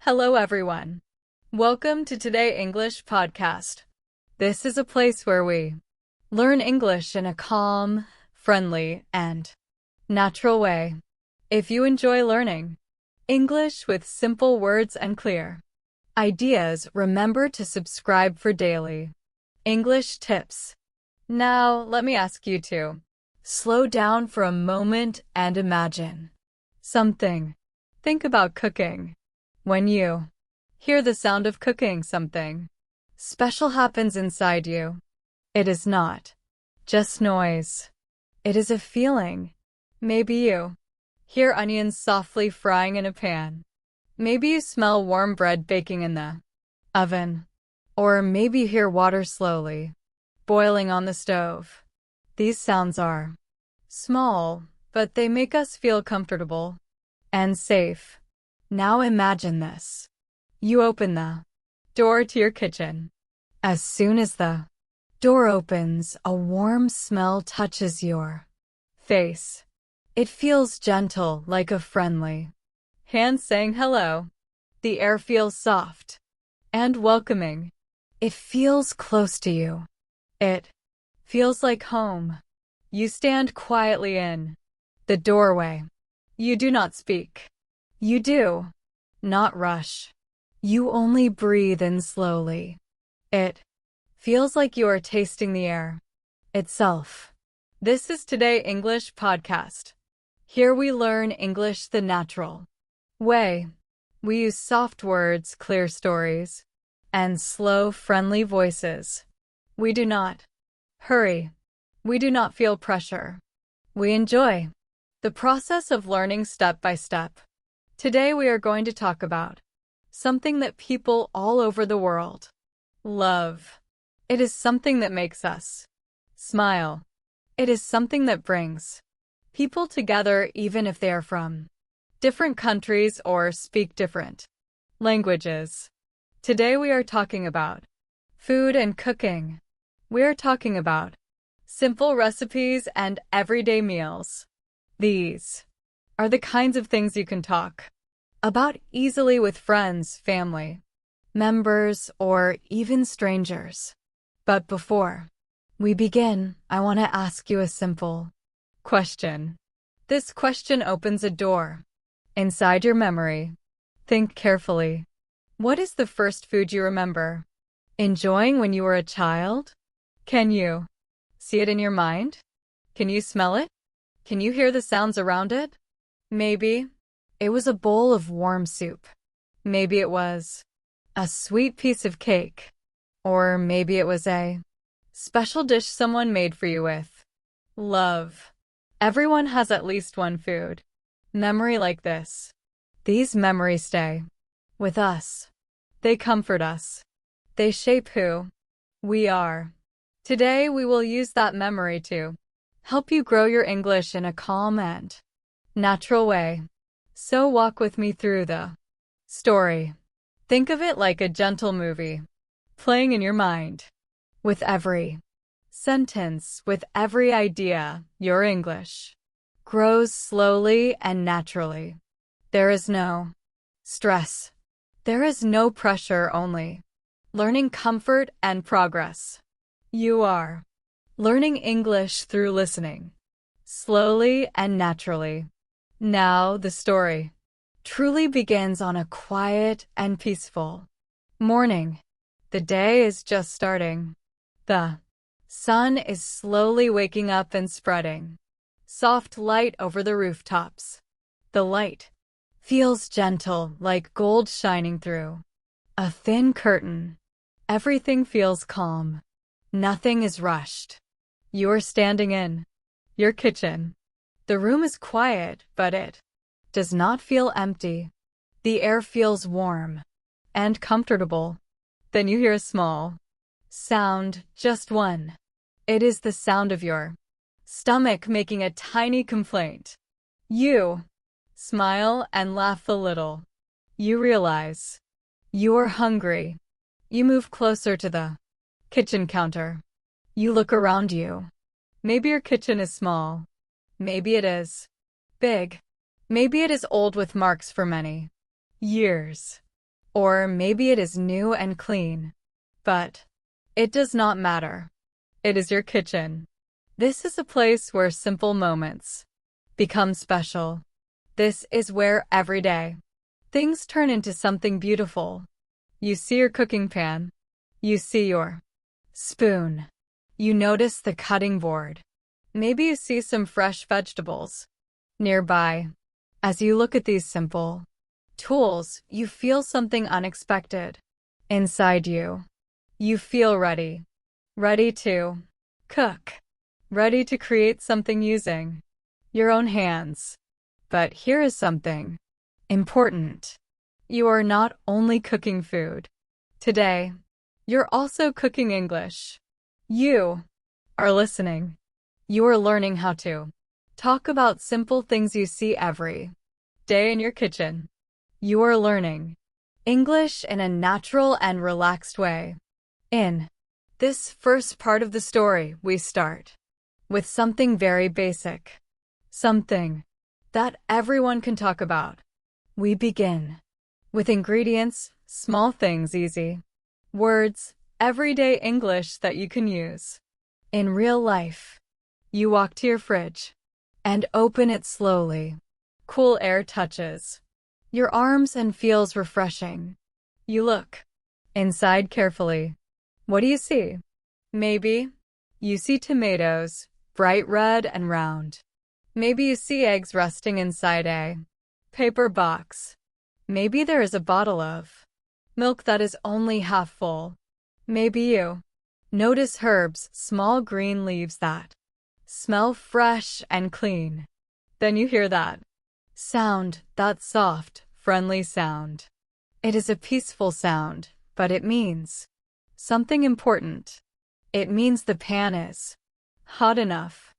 Hello, everyone. Welcome to Today English Podcast. This is a place where we learn English in a calm, friendly, and natural way. If you enjoy learning English with simple words and clear ideas, remember to subscribe for daily English tips. Now, let me ask you to slow down for a moment and imagine something. Think about cooking. When you hear the sound of cooking, something special happens inside you. It is not just noise. It is a feeling. Maybe you hear onions softly frying in a pan. Maybe you smell warm bread baking in the oven. Or maybe you hear water slowly boiling on the stove. These sounds are small, but they make us feel comfortable and safe. Now imagine this. You open the door to your kitchen. As soon as the door opens, a warm smell touches your face. It feels gentle, like a friendly hand saying hello. The air feels soft and welcoming. It feels close to you. It feels like home. You stand quietly in the doorway. You do not speak. You do not rush. You only breathe in slowly. It feels like you are tasting the air itself. This is Today English Podcast. Here we learn English the natural way. We use soft words, clear stories, and slow, friendly voices. We do not hurry. We do not feel pressure. We enjoy the process of learning step by step. Today we are going to talk about something that people all over the world love. It is something that makes us smile. It is something that brings people together even if they are from different countries or speak different languages. Today we are talking about food and cooking. We are talking about simple recipes and everyday meals. These are the kinds of things you can talk about easily with friends, family members, or even strangers. But before we begin, I want to ask you a simple question. This question opens a door inside your memory. Think carefully. What is the first food you remember enjoying when you were a child? Can you see it in your mind? Can you smell it? Can you hear the sounds around it? Maybe it was a bowl of warm soup. Maybe it was a sweet piece of cake. Or maybe it was a special dish someone made for you with love. Everyone has at least one food memory like this. These memories stay with us. They comfort us. They shape who we are. Today we will use that memory to help you grow your English in a calm and natural way. So walk with me through the story. Think of it like a gentle movie playing in your mind. With every sentence, with every idea, your English grows slowly and naturally. There is no stress. There is no pressure, only learning, comfort, and progress. You are learning English through listening, slowly and naturally. Now the story truly begins on a quiet and peaceful morning. The day is just starting. The sun is slowly waking up and spreading soft light over the rooftops. The light feels gentle, like gold shining through a thin curtain. Everything feels calm. Nothing is rushed. You are standing in your kitchen. The room is quiet, but it does not feel empty. The air feels warm and comfortable. Then you hear a small sound, just one. It is the sound of your stomach making a tiny complaint. You smile and laugh a little. You realize you are hungry. You move closer to the kitchen counter. You look around you. Maybe your kitchen is small. Maybe it is big. Maybe it is old with marks for many years. Or maybe it is new and clean. But it does not matter. It is your kitchen. This is a place where simple moments become special. This is where every day things turn into something beautiful. You see your cooking pan. You see your spoon. You notice the cutting board. Maybe you see some fresh vegetables nearby. As you look at these simple tools, you feel something unexpected inside you. You feel ready. Ready to cook. Ready to create something using your own hands. But here is something important. You are not only cooking food. Today, you're also cooking English. You are listening. You are learning how to talk about simple things you see every day in your kitchen. You are learning English in a natural and relaxed way. In this first part of the story, we start with something very basic. Something that everyone can talk about. We begin with ingredients, small things, easy words, everyday English that you can use in real life. You walk to your fridge and open it slowly. Cool air touches your arms and feels refreshing. You look inside carefully. What do you see? Maybe you see tomatoes, bright red and round. Maybe you see eggs resting inside a paper box. Maybe there is a bottle of milk that is only half full. Maybe you notice herbs, small green leaves that smell fresh and clean. Then you hear that sound, that soft, friendly sound. It is a peaceful sound, but it means something important. It means the pan is hot enough.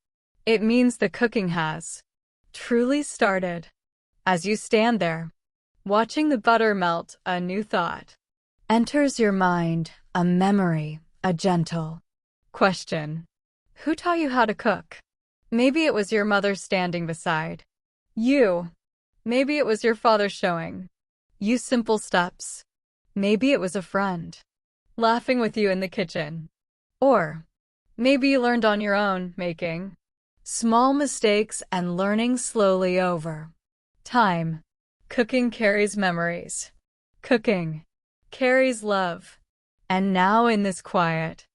It means the cooking has truly started. As you stand there, watching the butter melt, a new thought enters your mind, a memory, a gentle question. Who taught you how to cook? Maybe it was your mother standing beside you. Maybe it was your father showing you simple steps. Maybe it was a friend laughing with you in the kitchen. Or maybe you learned on your own, making small mistakes and learning slowly over time. Cooking carries memories. Cooking carries love. And now in this quiet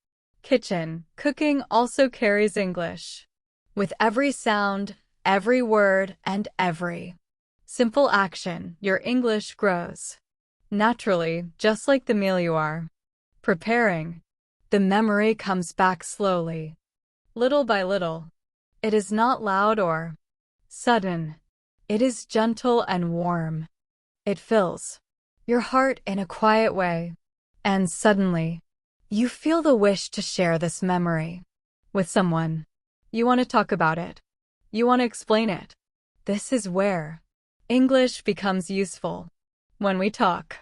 kitchen, cooking also carries English. With every sound, every word, and every simple action, your English grows naturally, just like the meal you are preparing. The memory comes back slowly, little by little. It is not loud or sudden. It is gentle and warm. It fills your heart in a quiet way. And suddenly, you feel the wish to share this memory with someone. You want to talk about it. You want to explain it. This is where English becomes useful. When we talk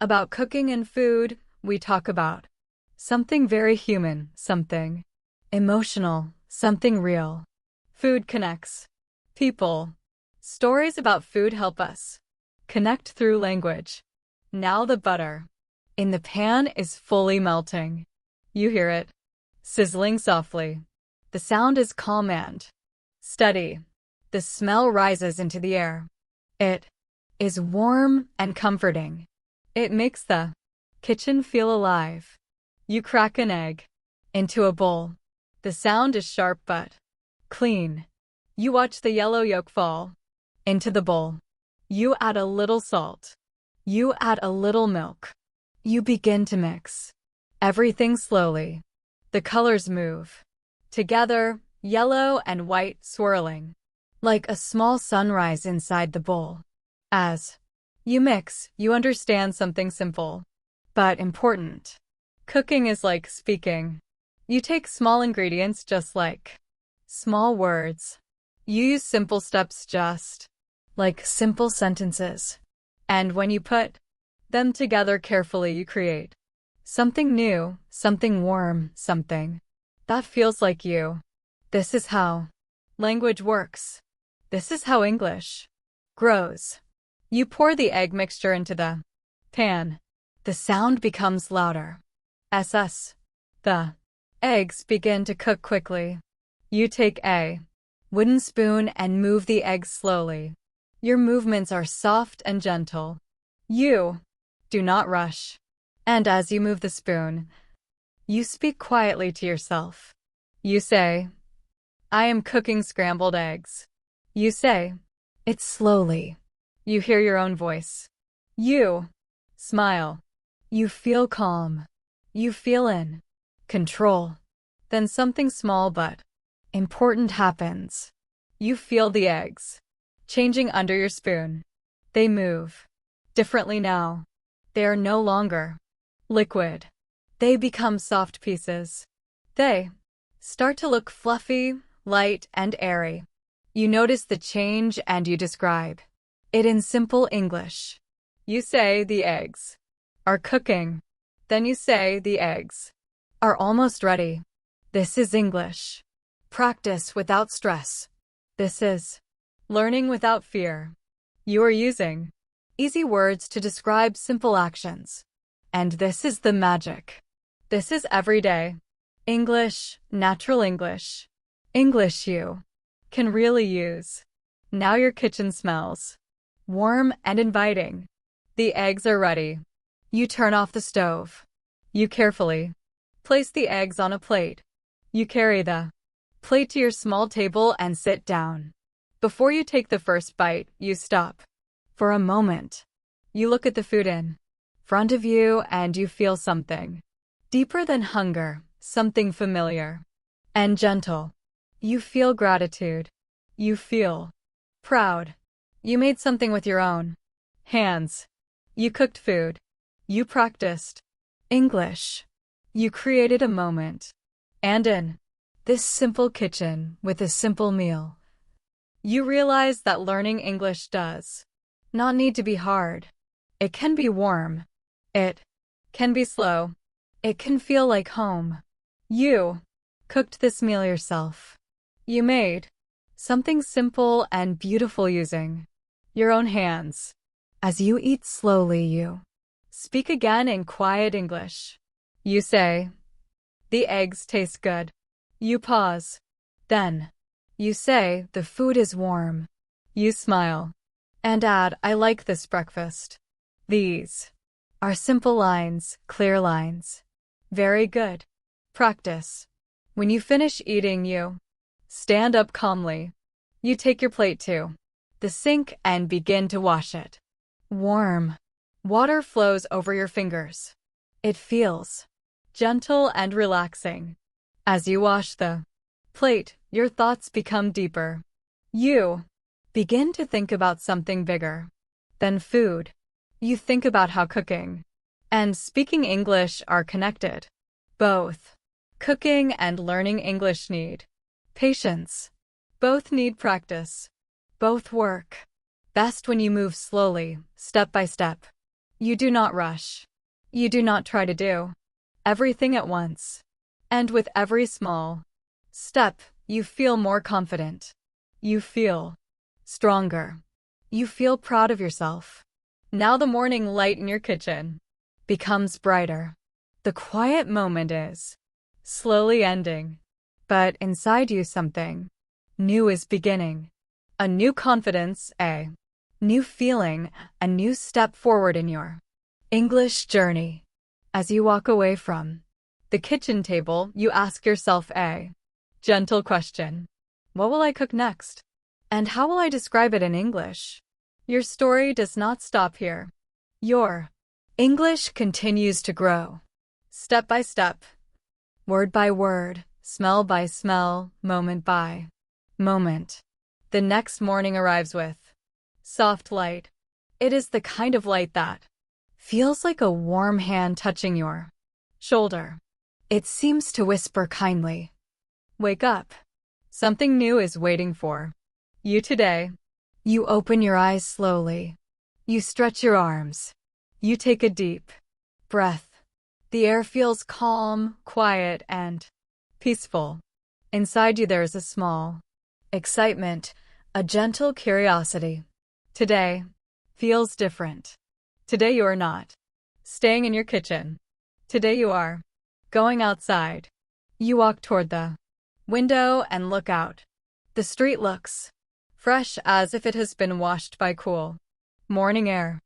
about cooking and food, we talk about something very human, something emotional, something real. Food connects people. Stories about food help us connect through language. Now the butter in the pan is fully melting. You hear it sizzling softly. The sound is calm and steady. The smell rises into the air. It is warm and comforting. It makes the kitchen feel alive. You crack an egg into a bowl. The sound is sharp but clean. You watch the yellow yolk fall into the bowl. You add a little salt. You add a little milk. You begin to mix everything slowly. The colors move together, yellow and white swirling, like a small sunrise inside the bowl. As you mix, you understand something simple but important. Cooking is like speaking. You take small ingredients just like small words. You use simple steps just like simple sentences. And when you put them together carefully, you create something new, something warm, something that feels like you. This is how language works. This is how English grows. You pour the egg mixture into the Pan. The sound becomes louder. SS. The eggs begin to cook quickly. You take a wooden spoon and move the eggs slowly. Your movements are soft and gentle. You do not rush. And as you move the spoon, you speak quietly to yourself. You say, I am cooking scrambled eggs. You say it slowly. You hear your own voice. You smile. You feel calm. You feel in control. Then something small but important happens. You feel the eggs changing under your spoon. They move differently now. They are no longer liquid. They become soft pieces. They start to look fluffy, light, and airy. You notice the change and you describe it in simple English. You say the eggs are cooking. Then you say the eggs are almost ready. This is English. Practice without stress. This is learning without fear. You are using easy words to describe simple actions. And this is the magic. This is everyday English, natural English. English you can really use. Now your kitchen smells warm and inviting. The eggs are ready. You turn off the stove. You carefully place the eggs on a plate. You carry the plate to your small table and sit down. Before you take the first bite, you stop. For a moment, you look at the food in front of you and you feel something deeper than hunger, something familiar and gentle. You feel gratitude. You feel proud. You made something with your own hands. You cooked food. You practiced English. You created a moment. And in this simple kitchen with a simple meal, you realize that learning English does not need to be hard. It can be warm. It can be slow. It can feel like home. You cooked this meal yourself. You made something simple and beautiful using your own hands. As you eat slowly, you speak again in quiet English. You say, the eggs taste good. You pause. Then, you say, the food is warm. You smile. And add, I like this breakfast. These are simple lines, clear lines. Very good. Practice. When you finish eating, you stand up calmly. You take your plate to the sink and begin to wash it. Warm water flows over your fingers. It feels gentle and relaxing. As you wash the plate, your thoughts become deeper. You begin to think about something bigger than food. You think about how cooking and speaking English are connected. Both cooking and learning English need patience. Both need practice. Both work best when you move slowly, step by step. You do not rush. You do not try to do everything at once. And with every small step, you feel more confident. You feel stronger. You feel proud of yourself. Now the morning light in your kitchen becomes brighter. The quiet moment is slowly ending. But inside you something new is beginning. A new confidence, a new feeling, a new step forward in your English journey. As you walk away from the kitchen table, you ask yourself a gentle question. What will I cook next? And how will I describe it in English? Your story does not stop here. Your English continues to grow. Step by step, word by word, smell by smell, moment by moment. The next morning arrives with soft light. It is the kind of light that feels like a warm hand touching your shoulder. It seems to whisper kindly, wake up. Something new is waiting for you today. You open your eyes slowly. You stretch your arms. You take a deep breath. The air feels calm, quiet, and peaceful. Inside you there is a small excitement, a gentle curiosity. Today feels different. Today you are not staying in your kitchen. Today you are going outside. You walk toward the window and look out. The street looks fresh as if it has been washed by cool morning air.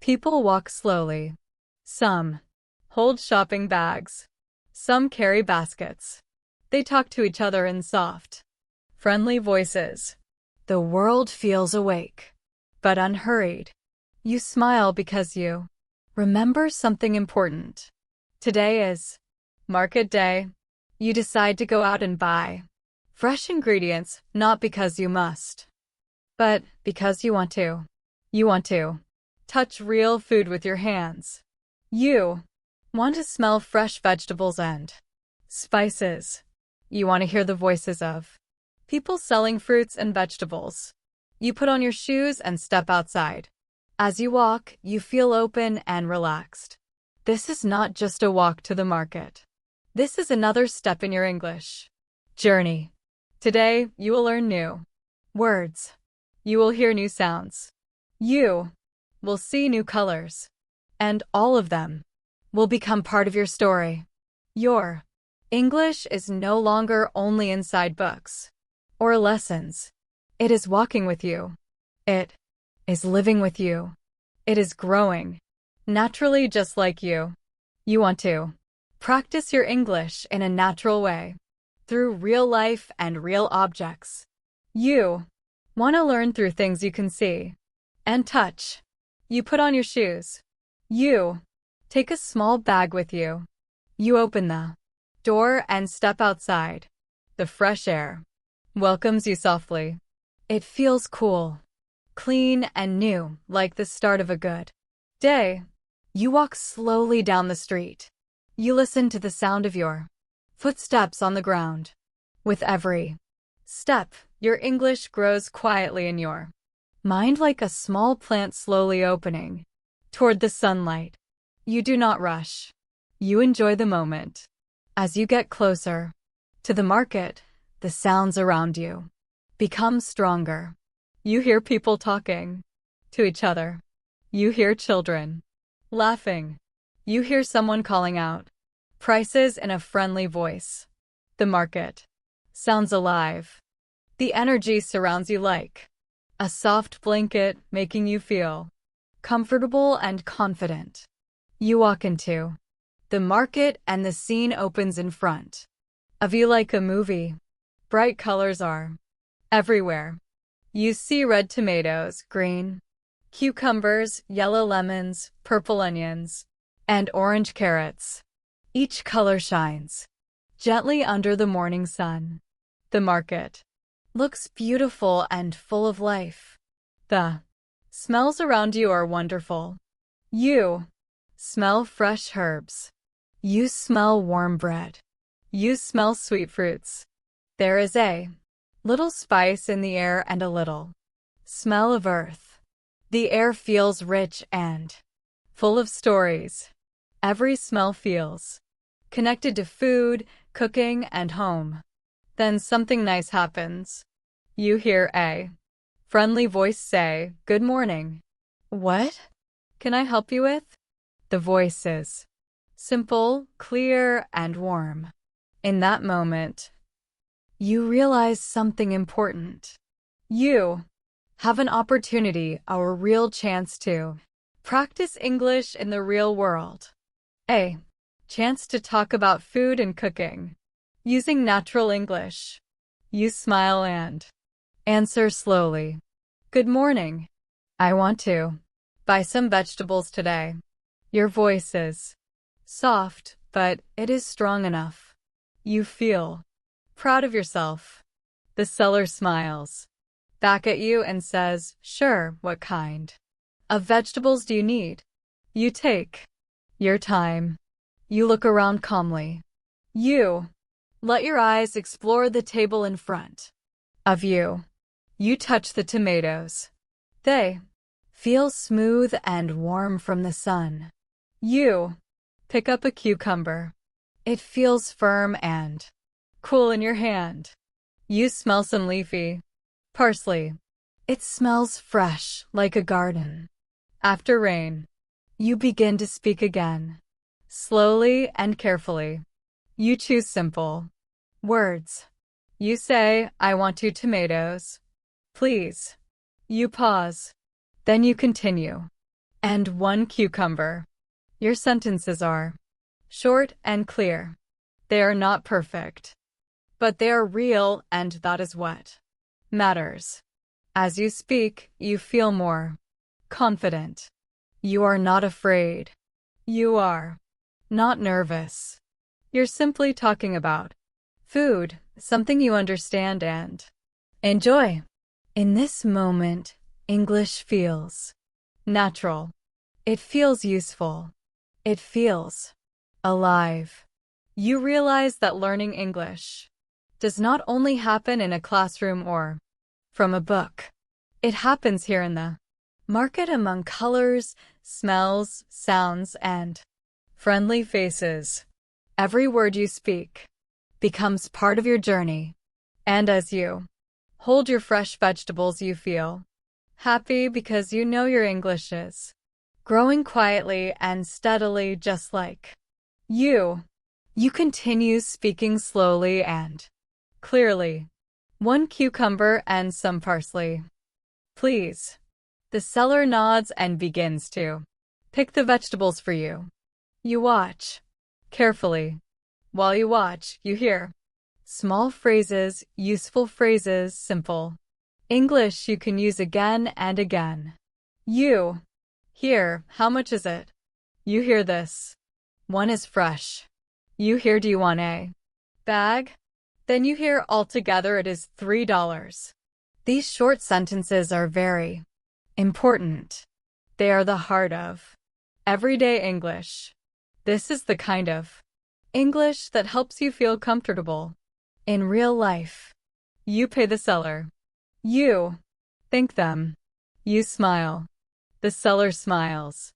People walk slowly. Some hold shopping bags. Some carry baskets. They talk to each other in soft, friendly voices. The world feels awake, but unhurried. You smile because you remember something important. Today is market day. You decide to go out and buy fresh ingredients, not because you must, but because you want to. You want to touch real food with your hands. You want to smell fresh vegetables and spices. You want to hear the voices of people selling fruits and vegetables. You put on your shoes and step outside. As you walk, you feel open and relaxed. This is not just a walk to the market. This is another step in your English journey. Today, you will learn new words. You will hear new sounds. You will see new colors. And all of them will become part of your story. Your English is no longer only inside books or lessons. It is walking with you. It is living with you. It is growing naturally just like you. You want to practice your English in a natural way through real life and real objects. You want to learn through things you can see and touch. You put on your shoes. You take a small bag with you. You open the door and step outside. The fresh air welcomes you softly. It feels cool, clean, and new, like the start of a good day. You walk slowly down the street. You listen to the sound of your footsteps on the ground. With every step, your English grows quietly in your mind like a small plant slowly opening toward the sunlight. You do not rush. You enjoy the moment. As you get closer to the market, the sounds around you become stronger. You hear people talking to each other. You hear children laughing. You hear someone calling out prices in a friendly voice. The market sounds alive. The energy surrounds you like a soft blanket, making you feel comfortable and confident. You walk into the market and the scene opens in front of you like a movie. Bright colors are everywhere. You see red tomatoes, green cucumbers, yellow lemons, purple onions, and orange carrots. Each color shines gently under the morning sun. The market looks beautiful and full of life. The smells around you are wonderful. You smell fresh herbs. You smell warm bread. You smell sweet fruits. There is a little spice in the air and a little smell of earth. The air feels rich and full of stories. Every smell feels connected to food, cooking, and home. Then something nice happens. You hear a friendly voice say, "Good morning." "What can I help you with?" The voice is simple, clear, and warm. In that moment, you realize something important. You have an opportunity, a real chance to practice English in the real world. A chance to talk about food and cooking using natural English. You smile and answer slowly. "Good morning. I want to buy some vegetables today." Your voice is soft, but it is strong enough. You feel proud of yourself. The seller smiles back at you and says, "Sure, what kind of vegetables do you need?" You take your time. You look around calmly. You let your eyes explore the table in front of you. You touch the tomatoes. They feel smooth and warm from the sun. You pick up a cucumber. It feels firm and cool in your hand. You smell some leafy parsley. It smells fresh, like a garden after rain. You begin to speak again. Slowly and carefully. You choose simple words. You say, I want 2 tomatoes, please. You pause. Then you continue. And 1 cucumber. Your sentences are short and clear. They are not perfect, but they are real, and that is what matters. As you speak, you feel more confident. You are not afraid. You are not nervous. You're simply talking about food, something you understand and enjoy. In this moment, English feels natural. It feels useful. It feels alive. You realize that learning English does not only happen in a classroom or from a book. It happens here in the market among colors, smells, sounds, and friendly faces. Every word you speak becomes part of your journey. And as you hold your fresh vegetables, you feel happy because you know your English is growing quietly and steadily, just like you. You continue speaking slowly and clearly. 1 cucumber and some parsley, please. The seller nods and begins to pick the vegetables for you. You watch carefully. While you watch, you hear small phrases, useful phrases, simple English you can use again and again. You hear, how much is it? You hear this. 1 is fresh. You hear, do you want a bag? Then you hear, altogether it is $3. These short sentences are very important. They are the heart of everyday English. This is the kind of English that helps you feel comfortable in real life. You pay the seller. You thank them. You smile. The seller smiles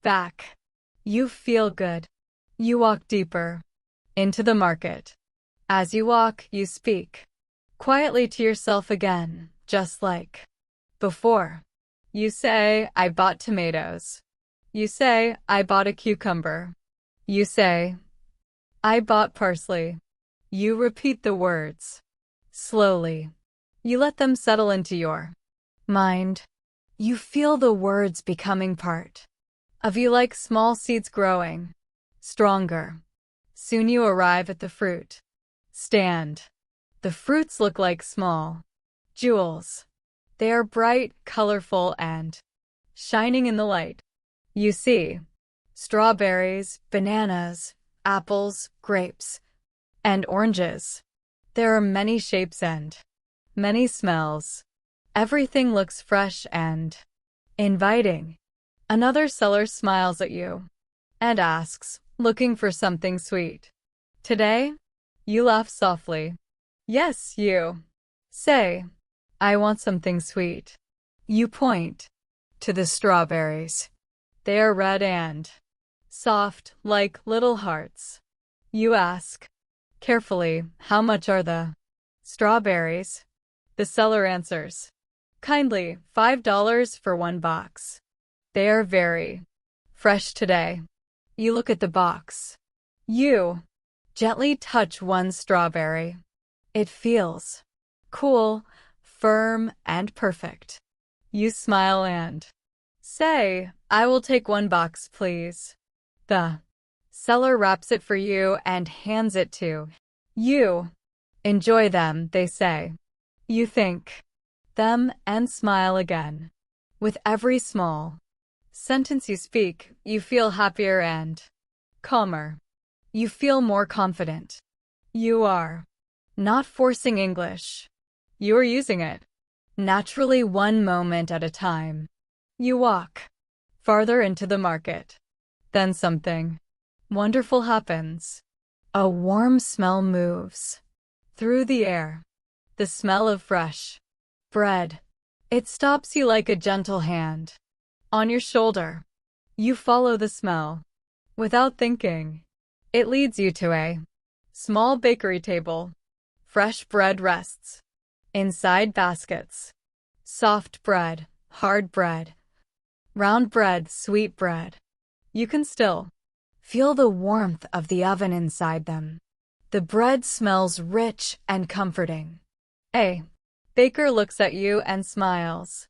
back. You feel good. You walk deeper into the market. As you walk, you speak quietly to yourself again, just like before. You say, I bought tomatoes. You say, I bought a cucumber. You say, I bought parsley. You repeat the words slowly. You let them settle into your mind. You feel the words becoming part of you, like small seeds growing stronger. Soon you arrive at the fruit stand. The fruits look like small jewels. They are bright, colorful, and shining in the light. You see strawberries, bananas, apples, grapes, and oranges. There are many shapes and many smells. Everything looks fresh and inviting. Another seller smiles at you and asks, looking for something sweet today? You laugh softly. Yes, you say, I want something sweet. You point to the strawberries. They are red and soft, like little hearts. You ask carefully, how much are the strawberries? The seller answers kindly, $5 for 1 box. They are very fresh today. You look at the box. You gently touch 1 strawberry. It feels cool, firm, and perfect. You smile and say, I will take 1 box, please. The seller wraps it for you and hands it to you. Enjoy them, they say. You think them and smile again. With every small sentence you speak, you feel happier and calmer. You feel more confident. You are not forcing English. You are using it naturally, one moment at a time. You walk farther into the market. Then something wonderful happens. A warm smell moves through the air. The smell of fresh bread. It stops you like a gentle hand on your shoulder. You follow the smell without thinking. It leads you to a small bakery table. Fresh bread rests inside baskets. Soft bread, hard bread, round bread, sweet bread. You can still feel the warmth of the oven inside them. The bread smells rich and comforting. A baker looks at you and smiles.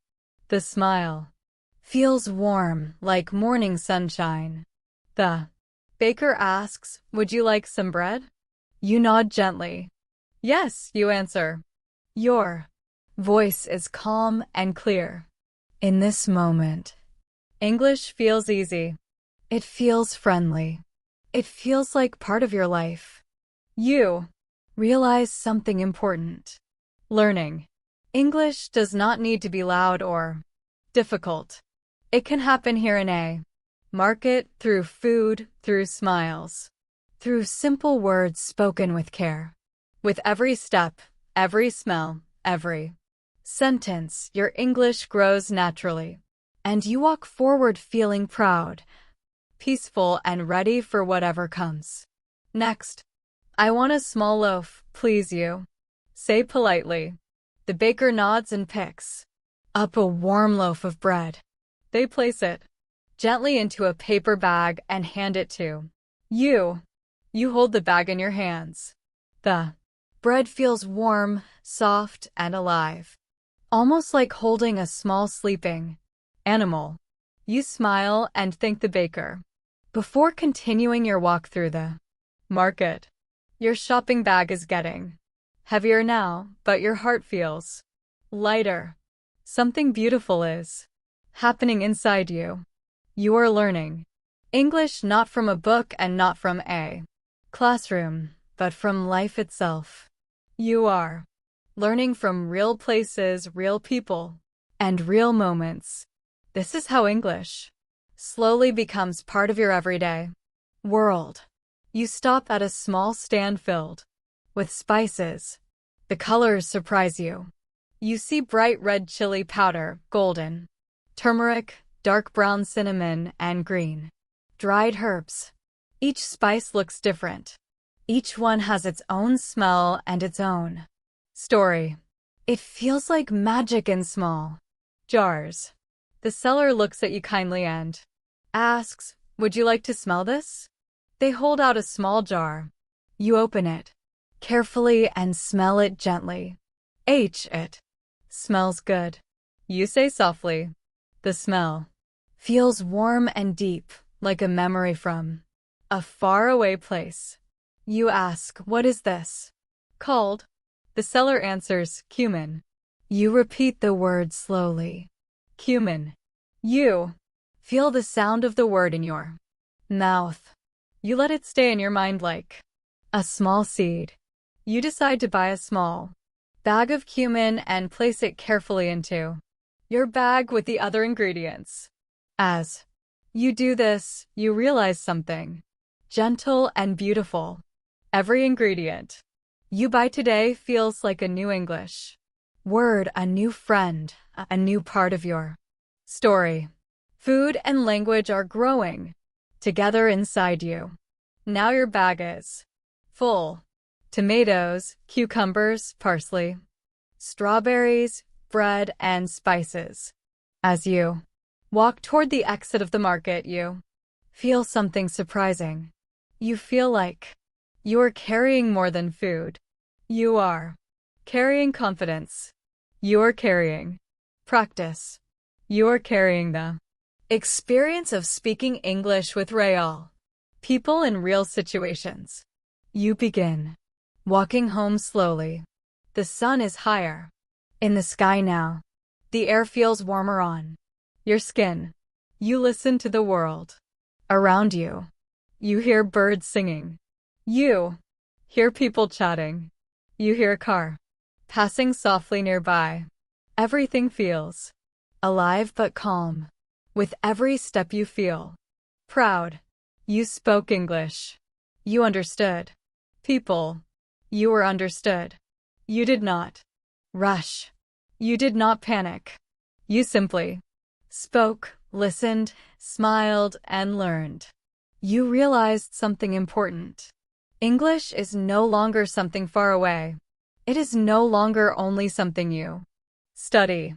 The smile feels warm, like morning sunshine. The baker asks, "Would you like some bread?" You nod gently. "Yes," you answer. Your voice is calm and clear. In this moment, English feels easy. It feels friendly. It feels like part of your life. You realize something important. Learning English does not need to be loud or difficult. It can happen here in a market, through food, through smiles, through simple words spoken with care. With every step, every smell, every sentence, your English grows naturally, and you walk forward feeling proud, peaceful, and ready for whatever comes. Next, "I want a small loaf, please," you say politely. The baker nods and picks up a warm loaf of bread. They place it gently into a paper bag and hand it to you. You hold the bag in your hands. The bread feels warm, soft, and alive, almost like holding a small sleeping animal. You smile and thank the baker before continuing your walk through the market. Your shopping bag is getting heavier now, but your heart feels lighter. Something beautiful is happening inside you. You are learning English not from a book and not from a classroom, but from life itself. You are learning from real places, real people, and real moments. This is how English slowly becomes part of your everyday world. You stop at a small stand filled with spices. The colors surprise you. You see bright red chili powder, golden turmeric, dark brown cinnamon, and green dried herbs. Each spice looks different. Each one has its own smell and its own story. It feels like magic in small jars. The seller looks at you kindly and asks, "Would you like to smell this?" They hold out a small jar. You open it carefully and smell it gently. It smells good. You say softly. The smell feels warm and deep, like a memory from a faraway place. You ask, "What is this called?" The seller answers, "Cumin." You repeat the word slowly. Cumin. You feel the sound of the word in your mouth. You let it stay in your mind like a small seed. You decide to buy a small bag of cumin and place it carefully into your bag with the other ingredients. As you do this, you realize something gentle and beautiful. Every ingredient you buy today feels like a new English word, a new friend, a new part of your story. Food and language are growing together inside you. Now your bag is full. Tomatoes, cucumbers, parsley, strawberries, bread, and spices. As you walk toward the exit of the market, you feel something surprising. You feel like you are carrying more than food. You are carrying confidence. You are carrying practice. You are carrying the experience of speaking English with real people in real situations. You begin walking home slowly. The sun is higher in the sky now. The air feels warmer on your skin. You listen to the world around you. You hear birds singing. You hear people chatting. You hear a car passing softly nearby. Everything feels alive but calm. With every step you feel proud. You spoke English. You understood people. You were understood. You did not rush. You did not panic. You simply spoke, listened, smiled, and learned. You realized something important. English is no longer something far away. It is no longer only something you study.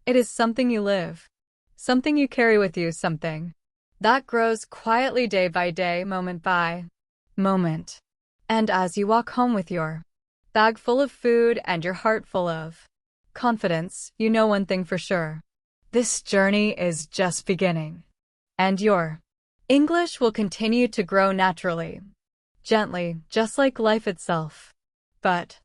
It is something you live. Something you carry with you, something that grows quietly day by day, moment by moment. And as you walk home with your bag full of food and your heart full of confidence, you know one thing for sure. This journey is just beginning. And your English will continue to grow naturally, gently, just like life itself. But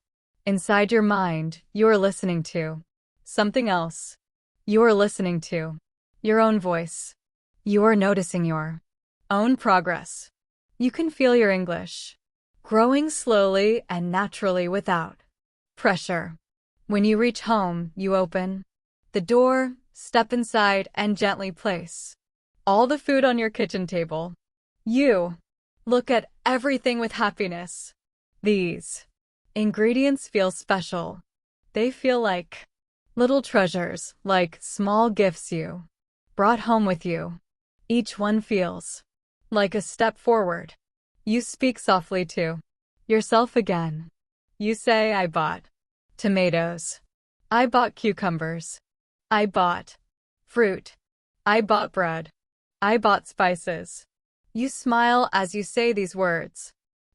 inside your mind, you're listening to something else. You're listening to your own voice. You're noticing your own progress. You can feel your English growing slowly and naturally without pressure. When you reach home, you open the door, step inside, and gently place all the food on your kitchen table. You look at everything with happiness. These ingredients feel special. They feel like little treasures, like small gifts you brought home with you. Each one feels like a step forward. You speak softly to yourself again. You say, I bought tomatoes. I bought cucumbers. I bought fruit. I bought bread. I bought spices. You smile as you say these words.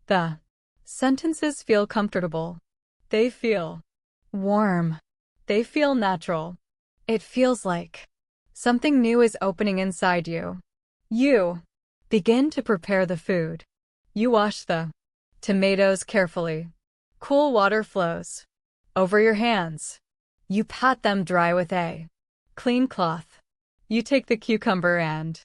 The sentences feel comfortable. They feel warm. They feel natural. It feels like something new is opening inside you. You begin to prepare the food. You wash the tomatoes carefully. Cool water flows over your hands. You pat them dry with a clean cloth. You take the cucumber and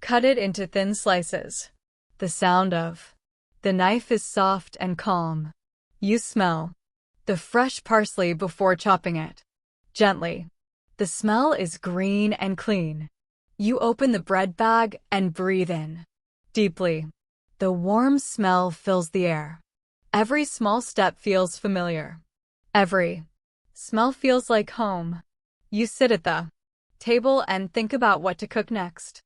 cut it into thin slices. The sound of the knife is soft and calm. You smell the fresh parsley before chopping it gently. The smell is green and clean. You open the bread bag and breathe in deeply. The warm smell fills the air. Every small step feels familiar. Every smell feels like home. You sit at the table and think about what to cook next.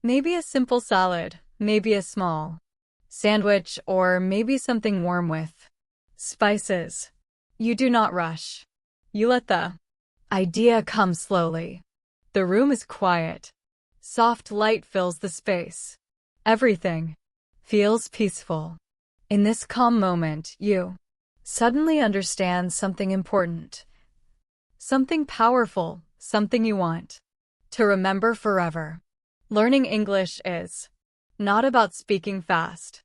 Maybe a simple salad, maybe a small sandwich, or maybe something warm with spices. You do not rush. You let the idea come slowly. The room is quiet. Soft light fills the space. Everything feels peaceful. In this calm moment, you suddenly understand something important, something powerful, something you want to remember forever. Learning English is not about speaking fast.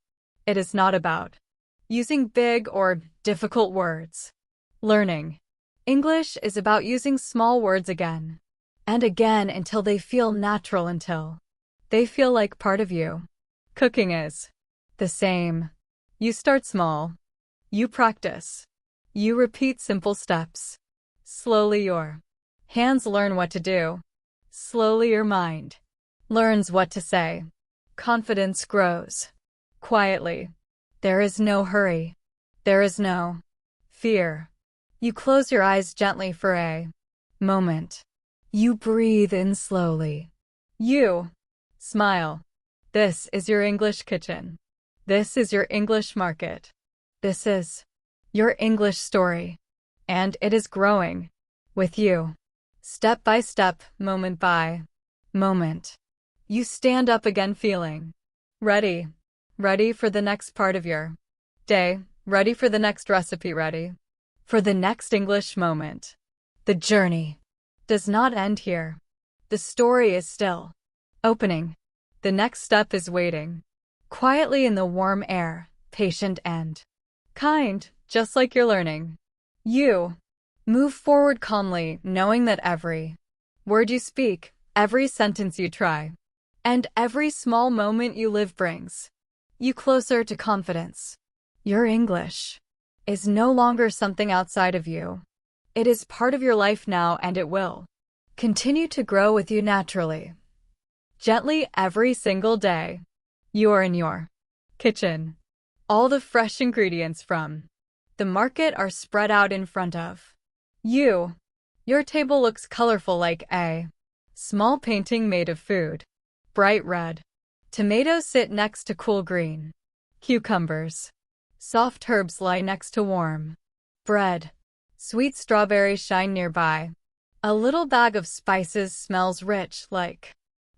It is not about using big or difficult words. Learning English is about using small words again and again until they feel natural, until they feel like part of you. Cooking is the same. You start small. You practice. You repeat simple steps. Slowly your hands learn what to do. Slowly your mind learns what to say. Confidence grows quietly. There is no hurry. There is no fear. You close your eyes gently for a moment. You breathe in slowly. You smile. This is your English kitchen. This is your English market. This is your English story. And it is growing with you. Step by step, moment by moment. You stand up again feeling ready. Ready for the next part of your day. Ready for the next recipe. Ready for the next English moment. The journey does not end here. The story is still opening. The next step is waiting quietly in the warm air, patient and kind, just like you're learning. You move forward calmly, knowing that every word you speak, every sentence you try, and every small moment you live brings you closer to confidence. Your English is no longer something outside of you. It is part of your life now, and it will continue to grow with you naturally. Gently every single day. You are in your kitchen. All the fresh ingredients from the market are spread out in front of you. Your table looks colorful like a small painting made of food. Bright red tomatoes sit next to cool green cucumbers. Soft herbs lie next to warm bread. Sweet strawberries shine nearby. A little bag of spices smells rich, like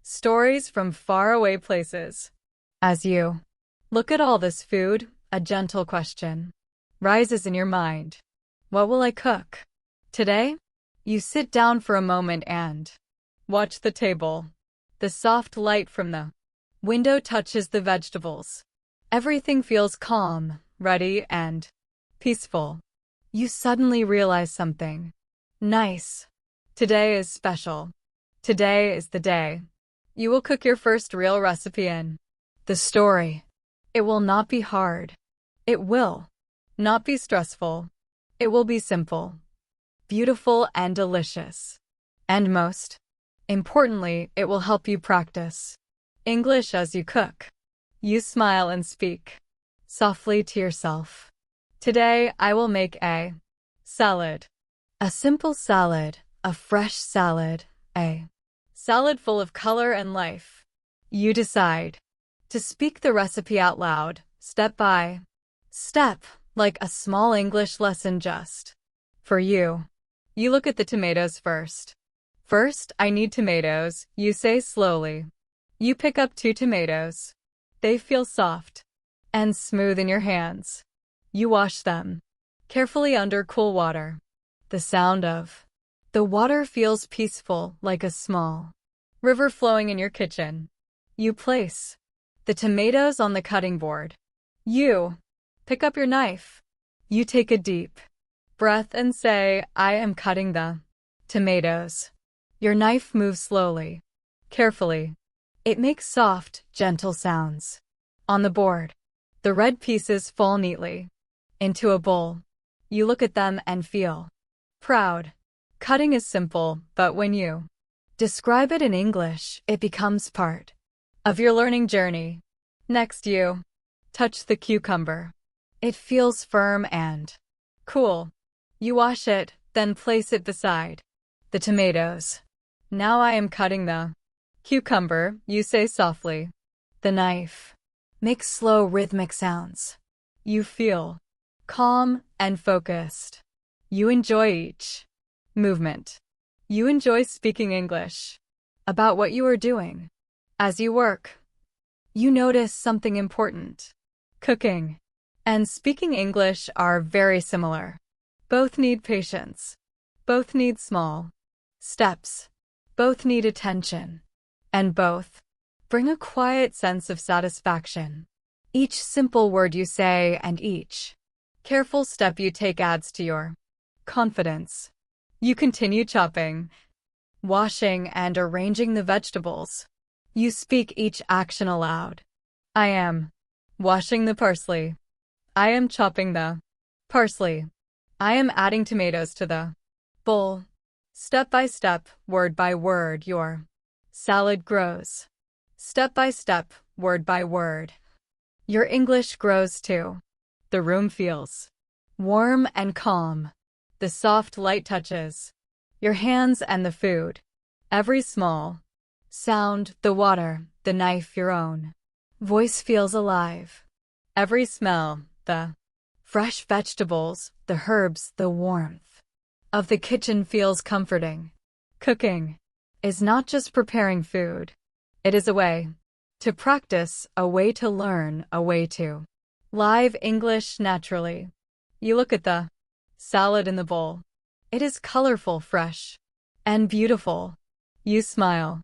stories from faraway places. As you look at all this food, a gentle question rises in your mind. What will I cook today? You sit down for a moment and watch the table. The soft light from the window touches the vegetables. Everything feels calm, ready, and peaceful. You suddenly realize something. Nice. Today is special. Today is the day. You will cook your first real recipe in the story. It will not be hard. It will not be stressful. It will be simple, beautiful, and delicious. And most importantly, it will help you practice English as you cook. You smile and speak softly to yourself. Today, I will make a salad. A simple salad, a fresh salad, a salad full of color and life. You decide to speak the recipe out loud, step by step, like a small English lesson just for you. You look at the tomatoes first. First, I need tomatoes, you say slowly. You pick up 2 tomatoes. They feel soft and smooth in your hands. You wash them carefully under cool water. The sound of the water feels peaceful, like a small river flowing in your kitchen. You place the tomatoes on the cutting board. You pick up your knife. You take a deep breath and say, I am cutting the tomatoes. Your knife moves slowly, carefully. It makes soft, gentle sounds. On the board, the red pieces fall neatly into a bowl. You look at them and feel proud. Cutting is simple, but when you describe it in English, it becomes part of your learning journey. Next, you touch the cucumber. It feels firm and cool. You wash it, then place it beside the tomatoes. Now I am cutting the cucumber, you say softly. The knife makes slow rhythmic sounds. You feel calm and focused. You enjoy each movement. You enjoy speaking English about what you are doing. As you work, you notice something important. Cooking and speaking English are very similar. Both need patience. Both need small steps. Both need attention. And both bring a quiet sense of satisfaction. Each simple word you say and each careful step you take adds to your confidence. You continue chopping, washing, and arranging the vegetables. You speak each action aloud. I am washing the parsley. I am chopping the parsley. I am adding tomatoes to the bowl. Step by step, word by word, your salad grows. Step by step, word by word, your English grows too. The room feels warm and calm. The soft light touches your hands and the food. Every small sound, the water, the knife, your own voice feels alive. Every smell, the fresh vegetables, the herbs, the warmth of the kitchen feels comforting. Cooking is not just preparing food. It is a way to practice, a way to learn, a way to live English naturally. You look at the salad in the bowl. It is colorful, fresh, and beautiful. You smile.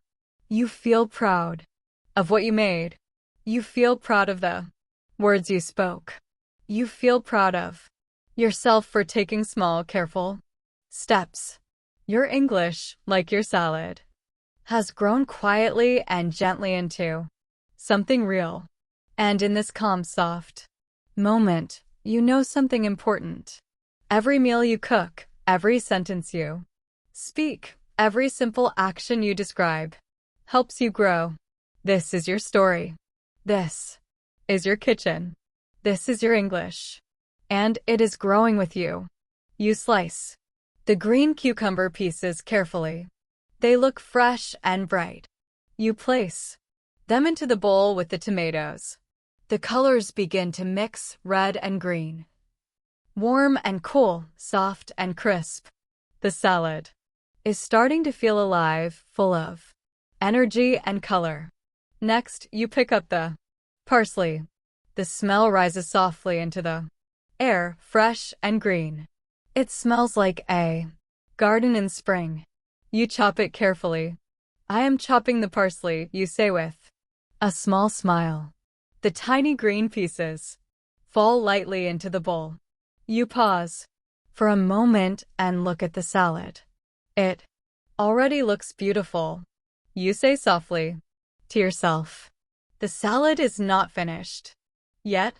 You feel proud of what you made. You feel proud of the words you spoke. You feel proud of yourself for taking small, careful steps. Your English, like your salad, has grown quietly and gently into something real. And in this calm, soft moment, you know something important. Every meal you cook, every sentence you speak, every simple action you describe helps you grow. This is your story. This is your kitchen. This is your English. And it is growing with you. You slice the green cucumber pieces carefully. They look fresh and bright. You place them into the bowl with the tomatoes. The colors begin to mix, red and green. Warm and cool, soft and crisp. The salad is starting to feel alive, full of energy and color. Next, you pick up the parsley. The smell rises softly into the air, fresh and green. It smells like a garden in spring. You chop it carefully. I am chopping the parsley, you say with a small smile. The tiny green pieces fall lightly into the bowl. You pause for a moment and look at the salad. It already looks beautiful. You say softly to yourself. The salad is not finished yet.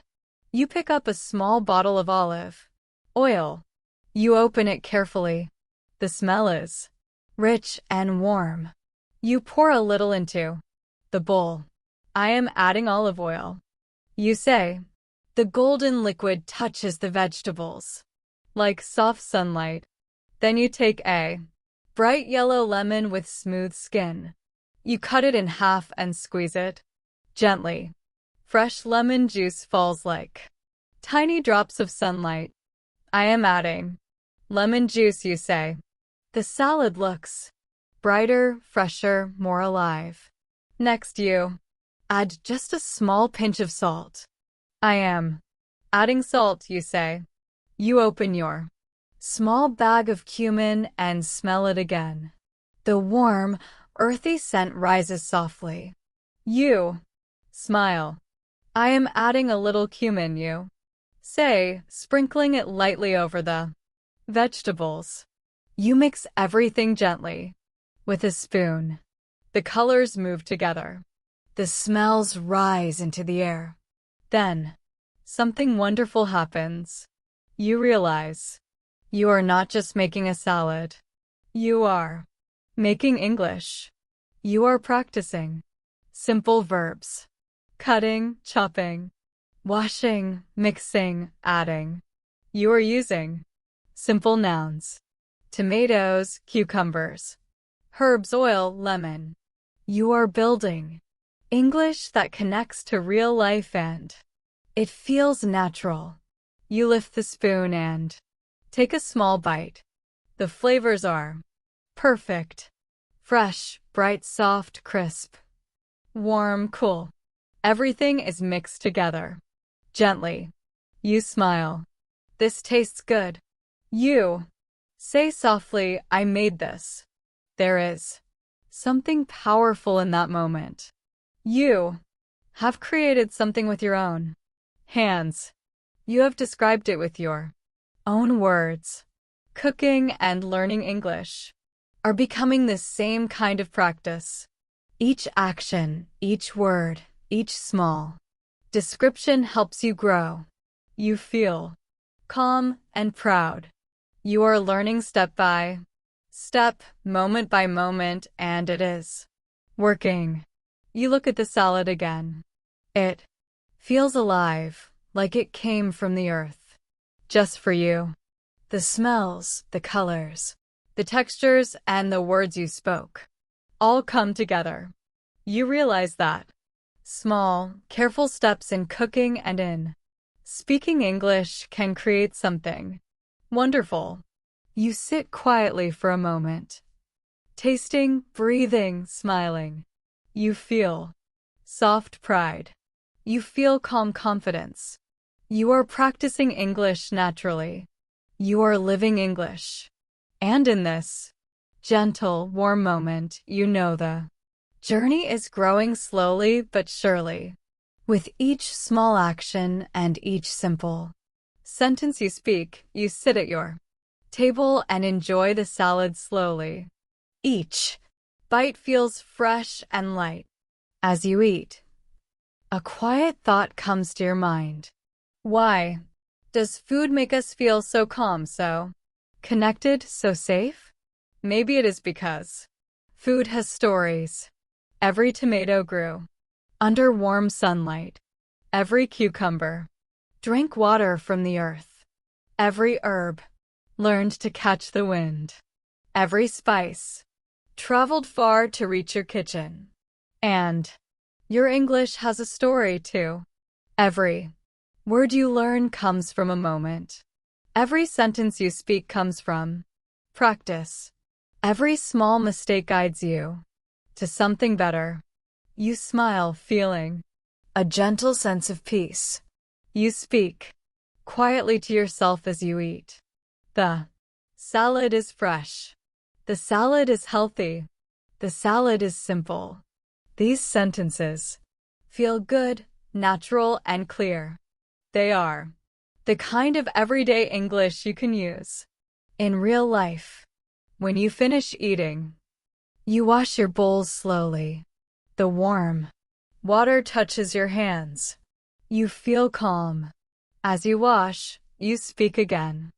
You pick up a small bottle of olive oil. You open it carefully. The smell is rich and warm. You pour a little into the bowl. I am adding olive oil. You say. The golden liquid touches the vegetables like soft sunlight. Then you take a bright yellow lemon with smooth skin. You cut it in half and squeeze it gently. Fresh lemon juice falls like tiny drops of sunlight. I am adding lemon juice, you say. The salad looks brighter, fresher, more alive. Next, you add just a small pinch of salt. I am adding salt, you say. You open your small bag of cumin and smell it again. The warm, earthy scent rises softly. You smile. I am adding a little cumin, you say, sprinkling it lightly over the vegetables. You mix everything gently with a spoon. The colors move together. The smells rise into the air. Then, something wonderful happens. You realize you are not just making a salad. You are making English. You are practicing simple verbs. Cutting, chopping, washing, mixing, adding. You are using simple nouns. Tomatoes, cucumbers, herbs, oil, lemon. You are building English that connects to real life and it feels natural. You lift the spoon and take a small bite. The flavors are perfect. Fresh, bright, soft, crisp, warm, cool. Everything is mixed together. Gently. You smile. This tastes good. You say softly, I made this. There is something powerful in that moment. You have created something with your own hands. You have described it with your own words. Cooking and learning English are becoming the same kind of practice. Each action, each word, each small description helps you grow. You feel calm and proud. You are learning step by step, moment by moment, and it is working. You look at the salad again. It feels alive, like it came from the earth. Just for you. The smells, the colors, the textures, and the words you spoke all come together. You realize that small, careful steps in cooking and in speaking English can create something wonderful. You sit quietly for a moment, tasting, breathing, smiling. You feel soft pride. You feel calm confidence. You are practicing English naturally. You are living English. And in this gentle, warm moment, you know the journey is growing slowly but surely. With each small action and each simple sentence you speak, you sit at your table and enjoy the salad slowly. Each bite feels fresh and light. As you eat, a quiet thought comes to your mind. Why does food make us feel so calm, so connected, so safe? Maybe it is because food has stories. Every tomato grew under warm sunlight. Every cucumber drank water from the earth. Every herb learned to catch the wind. Every spice traveled far to reach your kitchen. And your English has a story too. Every word you learn comes from a moment. Every sentence you speak comes from practice. Every small mistake guides you to something better. You smile, feeling a gentle sense of peace. You speak quietly to yourself as you eat. The salad is fresh. The salad is healthy. The salad is simple. These sentences feel good, natural, and clear. They are the kind of everyday English you can use in real life. When you finish eating, you wash your bowls slowly. The warm water touches your hands. You feel calm. As you wash, you speak again.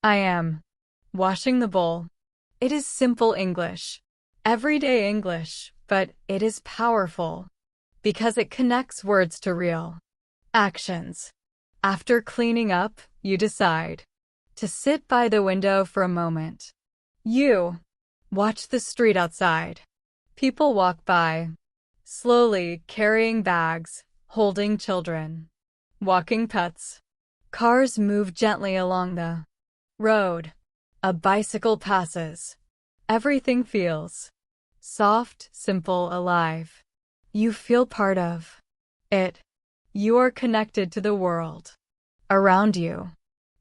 I am washing the bowl. It is simple English, everyday English, but it is powerful because it connects words to real actions. After cleaning up, you decide to sit by the window for a moment. You watch the street outside. People walk by, slowly carrying bags, holding children, walking pets. Cars move gently along the road. A bicycle passes. Everything feels soft, simple, alive. You feel part of it. You are connected to the world around you.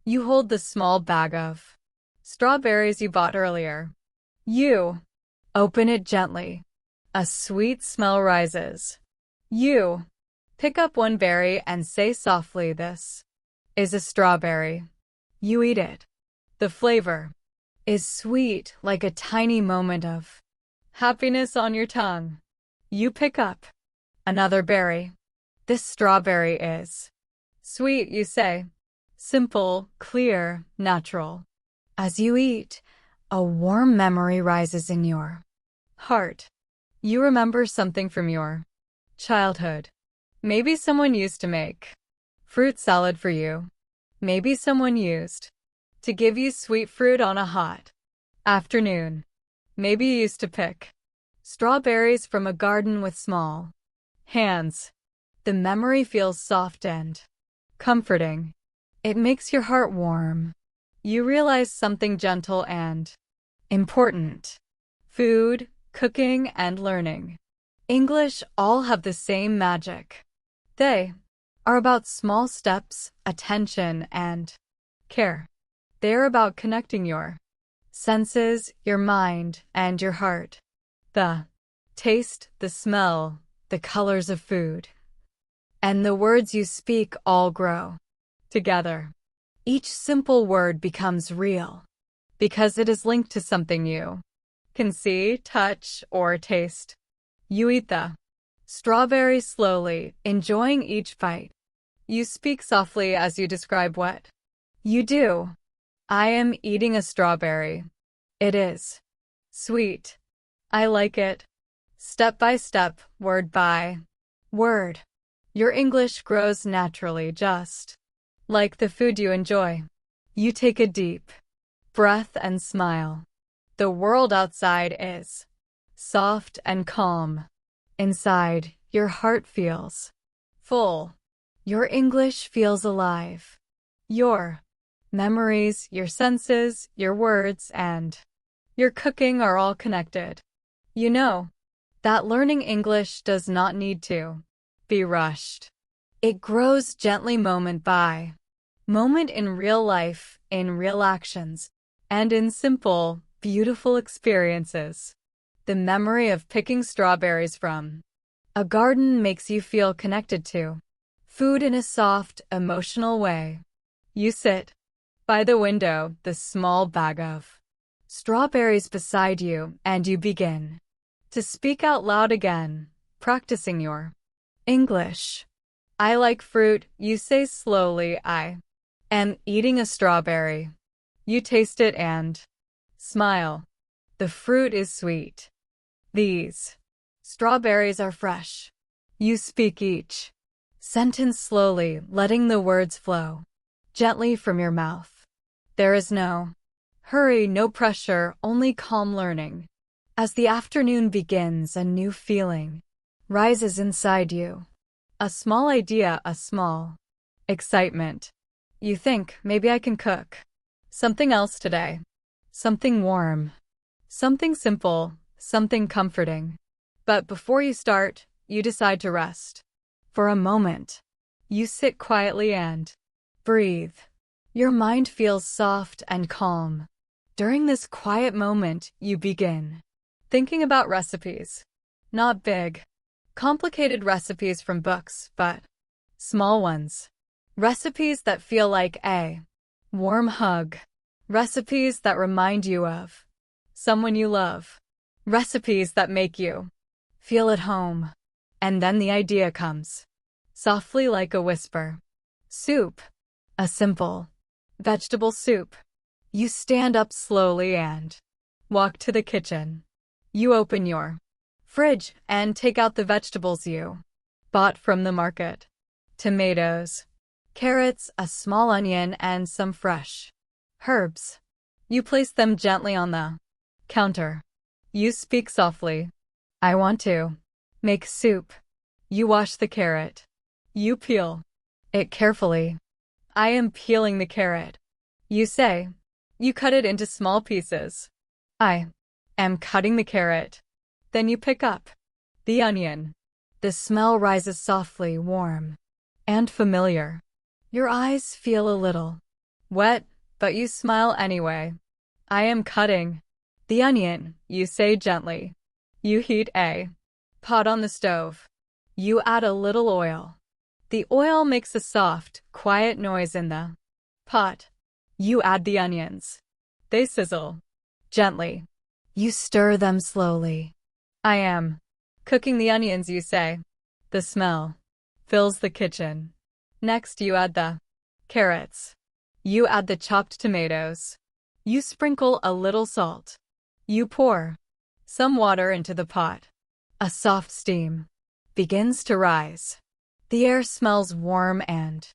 You hold the small bag of strawberries you bought earlier. You open it gently. A sweet smell rises. You pick up one berry and say softly, "This is a strawberry." You eat it. The flavor is sweet, like a tiny moment of happiness on your tongue. You pick up another berry. "This strawberry is sweet," you say. Simple, clear, natural. As you eat, a warm memory rises in your heart. You remember something from your childhood. Maybe someone used to make fruit salad for you. Maybe someone used to give you sweet fruit on a hot afternoon. Maybe you used to pick strawberries from a garden with small hands. The memory feels soft and comforting. It makes your heart warm. You realize something gentle and important. Food, cooking, and learning English all have the same magic. They are about small steps, attention, and care. They're about connecting your senses, your mind, and your heart. The taste, the smell, the colors of food, and the words you speak all grow together. Each simple word becomes real because it is linked to something you can see, touch, or taste. You eat the strawberry slowly, enjoying each bite. You speak softly as you describe what you do. I am eating a strawberry. It is sweet. I like it. Step by step, word by word. Your English grows naturally, just like the food you enjoy. You take a deep breath and smile. The world outside is soft and calm. Inside, your heart feels full. Your English feels alive. Your memories, your senses, your words, and your cooking are all connected. You know that learning English does not need to be rushed. It grows gently moment by moment in real life, in real actions, and in simple, beautiful experiences. The memory of picking strawberries from a garden makes you feel connected to food in a soft, emotional way. You sit by the window, the small bag of strawberries beside you, and you begin to speak out loud again, practicing your English. I like fruit, you say slowly. I am eating a strawberry. You taste it and smile. The fruit is sweet. These strawberries are fresh. You speak each sentence slowly, letting the words flow gently from your mouth. There is no hurry, no pressure, only calm learning. As the afternoon begins, a new feeling rises inside you. A small idea, a small excitement. You think, maybe I can cook something else today. Something warm. Something simple. Something comforting. But before you start, you decide to rest. For a moment, you sit quietly and breathe. Your mind feels soft and calm. During this quiet moment, you begin thinking about recipes. Not big, complicated recipes from books, but small ones. Recipes that feel like a warm hug. Recipes that remind you of someone you love. Recipes that make you feel at home. And then the idea comes, softly like a whisper. Soup. A simple vegetable soup. You stand up slowly and walk to the kitchen. You open your fridge and take out the vegetables you bought from the market. Tomatoes, carrots, a small onion, and some fresh herbs. You place them gently on the counter. You speak softly. I want to make soup. You wash the carrot. You peel it carefully. I am peeling the carrot. You say. You cut it into small pieces. I am cutting the carrot. Then you pick up the onion. The smell rises softly, warm, and familiar. Your eyes feel a little wet, but you smile anyway. I am cutting the onion, you say gently. You heat a pot on the stove. You add a little oil. The oil makes a soft, quiet noise in the pot. You add the onions. They sizzle gently. You stir them slowly. I am cooking the onions, you say. The smell fills the kitchen. Next, you add the carrots. You add the chopped tomatoes. You sprinkle a little salt. You pour some water into the pot. A soft steam begins to rise. The air smells warm and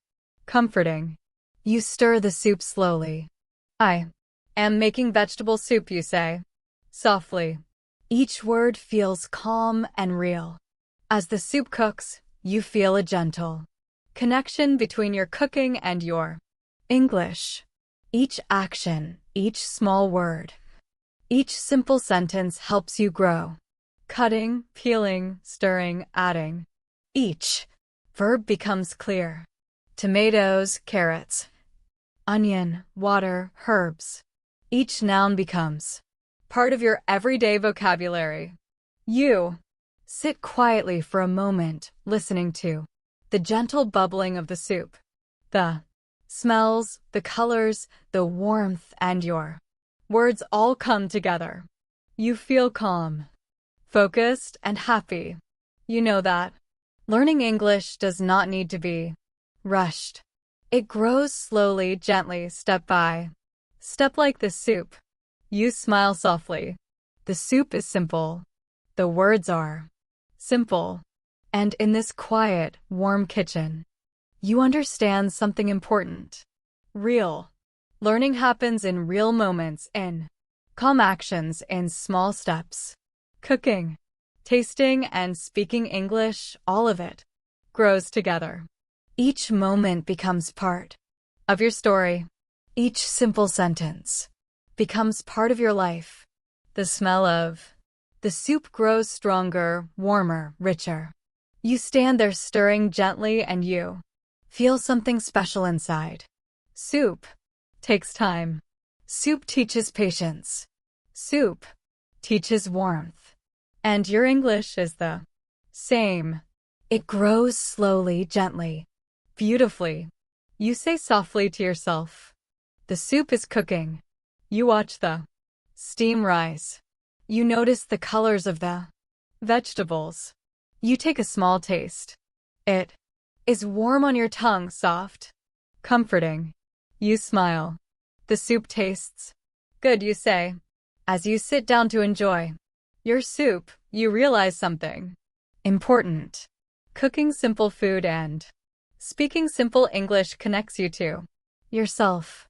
comforting. You stir the soup slowly. I am making vegetable soup, you say, softly. Each word feels calm and real. As the soup cooks, you feel a gentle connection between your cooking and your English. Each action, each small word, each simple sentence helps you grow. Cutting, peeling, stirring, adding. Each verb becomes clear. Tomatoes, carrots, onion, water, herbs. Each noun becomes part of your everyday vocabulary. You sit quietly for a moment, listening to the gentle bubbling of the soup, the smells, the colors, the warmth, and your words all come together. You feel calm, focused, and happy. You know that learning English does not need to be rushed. It grows slowly, gently, step by step, like the soup. You smile softly. The soup is simple. The words are simple. And in this quiet, warm kitchen, you understand something important. Real. Learning happens in real moments, in calm actions, in small steps. Cooking, tasting, and speaking English, all of it grows together. Each moment becomes part of your story. Each simple sentence becomes part of your life. The smell of the soup grows stronger, warmer, richer. You stand there stirring gently and you feel something special inside. Soup takes time. Soup teaches patience. Soup teaches warmth. And your English is the same. It grows slowly, gently, beautifully. You say softly to yourself, the soup is cooking. You watch the steam rise. You notice the colors of the vegetables. You take a small taste. It is warm on your tongue, soft, comforting. You smile. The soup tastes good, you say. As you sit down to enjoy your soup, you realize something important. Cooking simple food and speaking simple English connects you to yourself.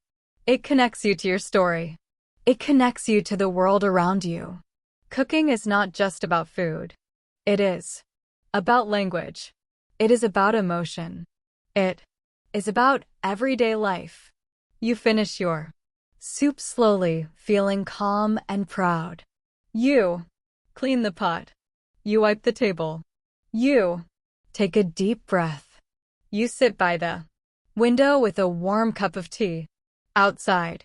It connects you to your story. It connects you to the world around you. Cooking is not just about food. It is about language. It is about emotion. It is about everyday life. You finish your soup slowly, feeling calm and proud. You clean the pot. You wipe the table. You take a deep breath. You sit by the window with a warm cup of tea. Outside,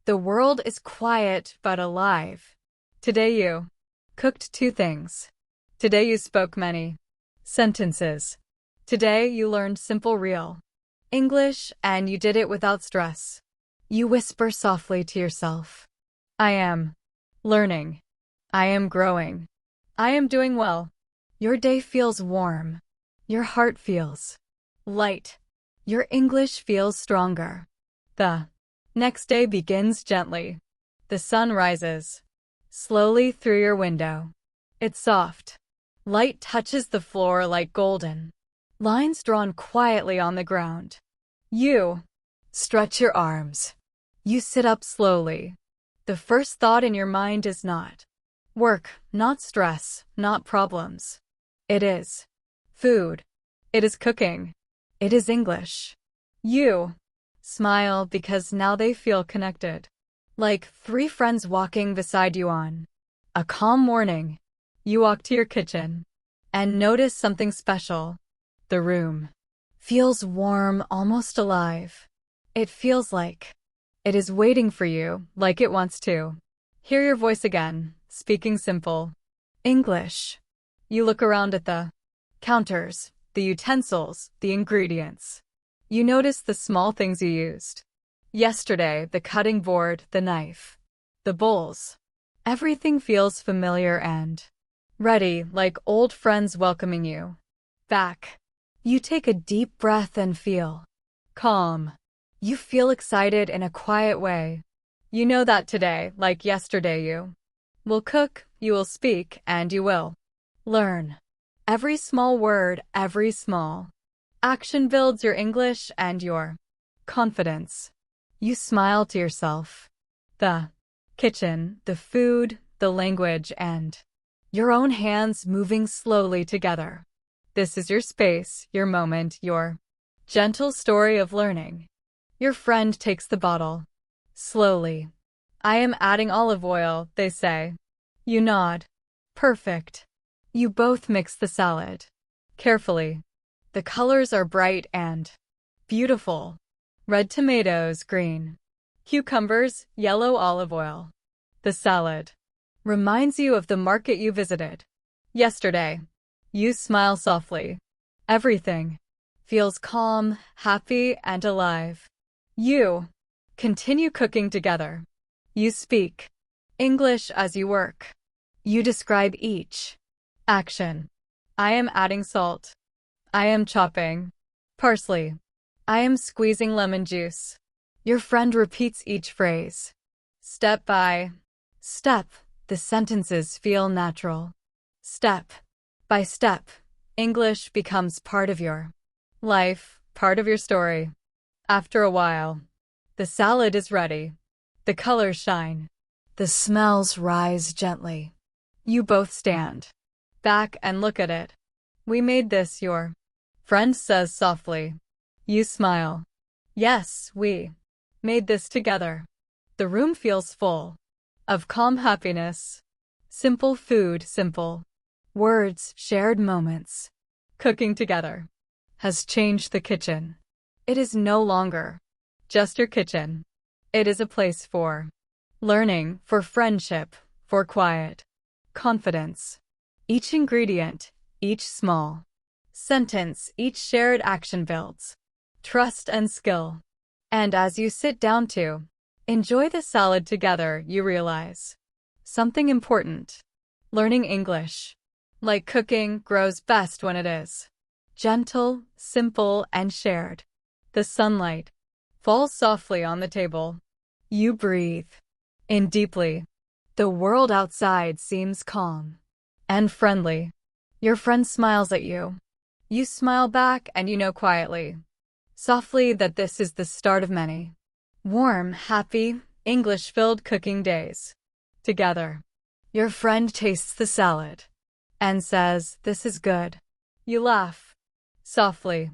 the world is quiet but alive. Today you cooked 2 things. Today you spoke many sentences. Today you learned simple real English and you did it without stress. You whisper softly to yourself. I am learning. I am growing. I am doing well. Your day feels warm. Your heart feels light. Your English feels stronger. The next day begins gently. The sun rises slowly through your window. It's soft. Light touches the floor like golden lines drawn quietly on the ground. You stretch your arms. You sit up slowly. The first thought in your mind is not work, not stress, not problems. It is food. It is cooking. It is English. You smile because now they feel connected. Like 3 friends walking beside you on a calm morning. You walk to your kitchen and notice something special. The room feels warm, almost alive. It feels like it is waiting for you, like it wants to hear your voice again, speaking simple English. You look around at the counters, the utensils, the ingredients. You notice the small things you used yesterday, the cutting board, the knife, the bowls. Everything feels familiar and ready, like old friends welcoming you back. You take a deep breath and feel calm. You feel excited in a quiet way. You know that today, like yesterday, you will cook, you will speak, and you will learn. Every small word, every small action builds your English and your confidence. You smile to yourself. The kitchen, the food, the language, and your own hands moving slowly together. This is your space, your moment, your gentle story of learning. Your friend takes the bottle. Slowly. I am adding olive oil, they say. You nod. Perfect. You both mix the salad. Carefully. The colors are bright and beautiful. Red tomatoes, green cucumbers, yellow olive oil. The salad reminds you of the market you visited yesterday. You smile softly. Everything feels calm, happy, and alive. You continue cooking together. You speak English as you work. You describe each action. I am adding salt. I am chopping parsley. I am squeezing lemon juice. Your friend repeats each phrase. Step by step, the sentences feel natural. Step by step, English becomes part of your life, part of your story. After a while, the salad is ready. The colors shine. The smells rise gently. You both stand back and look at it. We made this, your friend says softly. You smile. Yes, we made this together. The room feels full of calm happiness. Simple food, simple words, shared moments. Cooking together has changed the kitchen. It is no longer just your kitchen. It is a place for learning, for friendship, for quiet confidence. Each ingredient, each small sentence, each shared action builds trust and skill. And as you sit down to enjoy the salad together, you realize something important. Learning English, like cooking, grows best when it is gentle, simple, and shared. The sunlight falls softly on the table. You breathe in deeply. The world outside seems calm and friendly. Your friend smiles at you. You smile back and you know quietly, softly, that this is the start of many warm, happy, English-filled cooking days. Together, your friend tastes the salad and says, "This is good." You laugh softly.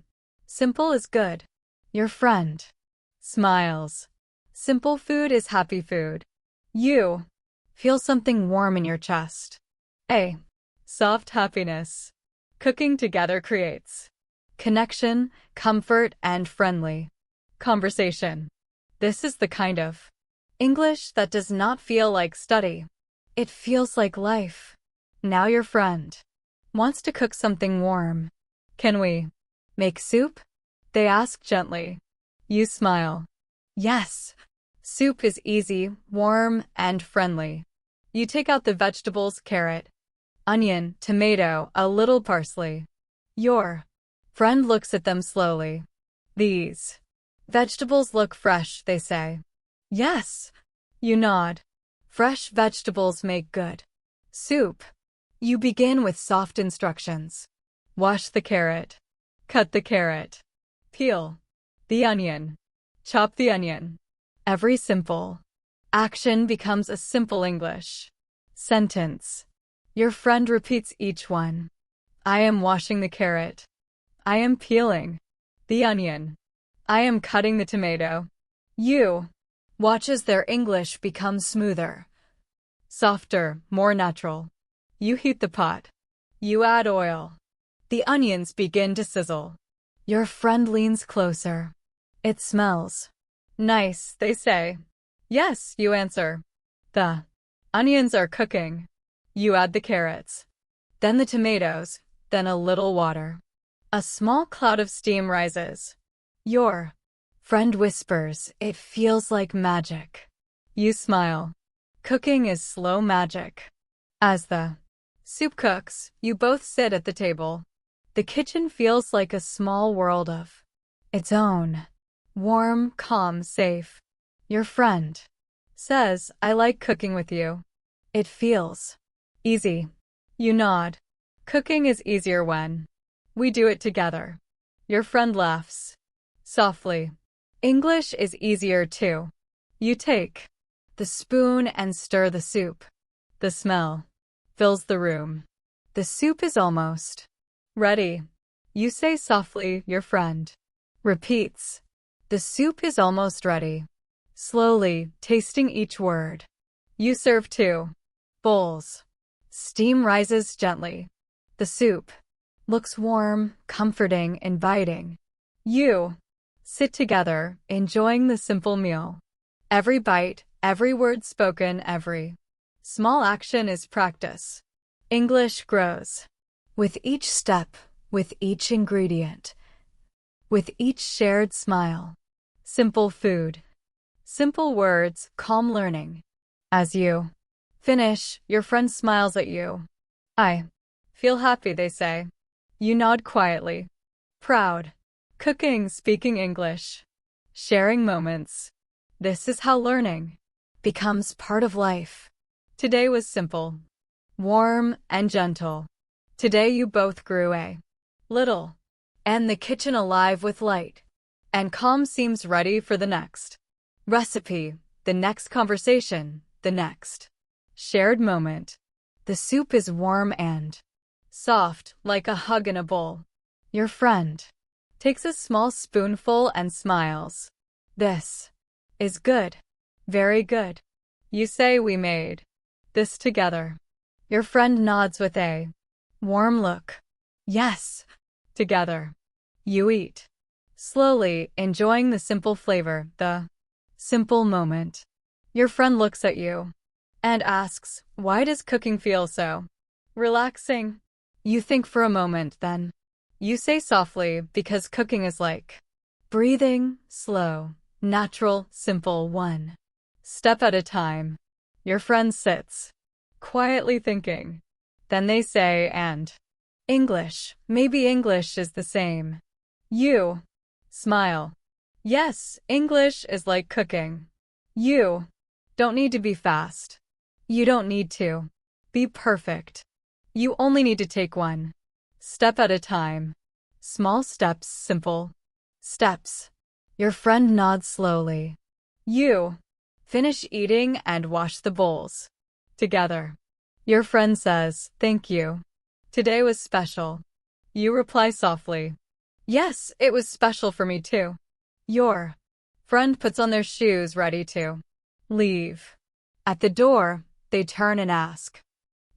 Simple is good. Your friend smiles. Simple food is happy food. You feel something warm in your chest. A soft happiness. Cooking together creates connection, comfort, and friendly conversation. This is the kind of English that does not feel like study. It feels like life. Now your friend wants to cook something warm. Can we make soup? They ask gently. You smile. Yes. Soup is easy, warm, and friendly. You take out the vegetables, carrot, onion, tomato, a little parsley. Your friend looks at them slowly. These vegetables look fresh, they say. Yes. You nod. Fresh vegetables make good soup. You begin with soft instructions. Wash the carrot. Cut the carrot. Peel the onion. Chop the onion. Every simple action becomes a simple English sentence. Your friend repeats each one. I am washing the carrot. I am peeling the onion. I am cutting the tomato. You watch as their English becomes smoother, softer, more natural. You heat the pot. You add oil. The onions begin to sizzle. Your friend leans closer. It smells nice, they say. Yes, you answer. The onions are cooking. You add the carrots. Then the tomatoes. Then a little water. A small cloud of steam rises. Your friend whispers, it feels like magic. You smile. Cooking is slow magic. As the soup cooks, you both sit at the table. The kitchen feels like a small world of its own. Warm, calm, safe. Your friend says, I like cooking with you. It feels easy. You nod. Cooking is easier when we do it together. Your friend laughs softly. English is easier too. You take the spoon and stir the soup. The smell fills the room. The soup is almost ready. You say softly, your friend repeats. The soup is almost ready. Slowly, tasting each word. You serve 2 bowls. Steam rises gently. The soup looks warm, comforting, inviting. You sit together, enjoying the simple meal. Every bite, every word spoken, every small action is practice. English grows with each step, with each ingredient, with each shared smile. Simple food, simple words, calm learning. As you finish, your friend smiles at you. I feel happy, they say. You nod quietly. Proud. Cooking, speaking English. Sharing moments. This is how learning becomes part of life. Today was simple, warm, and gentle. Today you both grew a little, and the kitchen alive with light. And calm seems ready for the next recipe, the next conversation, the next shared moment. The soup is warm and soft, like a hug in a bowl. Your friend takes a small spoonful and smiles. This is good. Very good. You say we made this together. Your friend nods with a warm look. Yes, together. You eat. Slowly, enjoying the simple flavor, the simple moment. Your friend looks at you and asks, why does cooking feel so relaxing? You think for a moment, then you say softly, because cooking is like breathing, slow, natural, simple, one step at a time. Your friend sits, quietly thinking. Then they say, and English, maybe English is the same. You smile. Yes, English is like cooking. You don't need to be fast. You don't need to be perfect. You only need to take one step at a time. Small steps, simple steps. Your friend nods slowly. You finish eating and wash the bowls together. Your friend says, thank you. Today was special. You reply softly. Yes, it was special for me too. Your friend puts on their shoes, ready to leave. At the door, they turn and ask,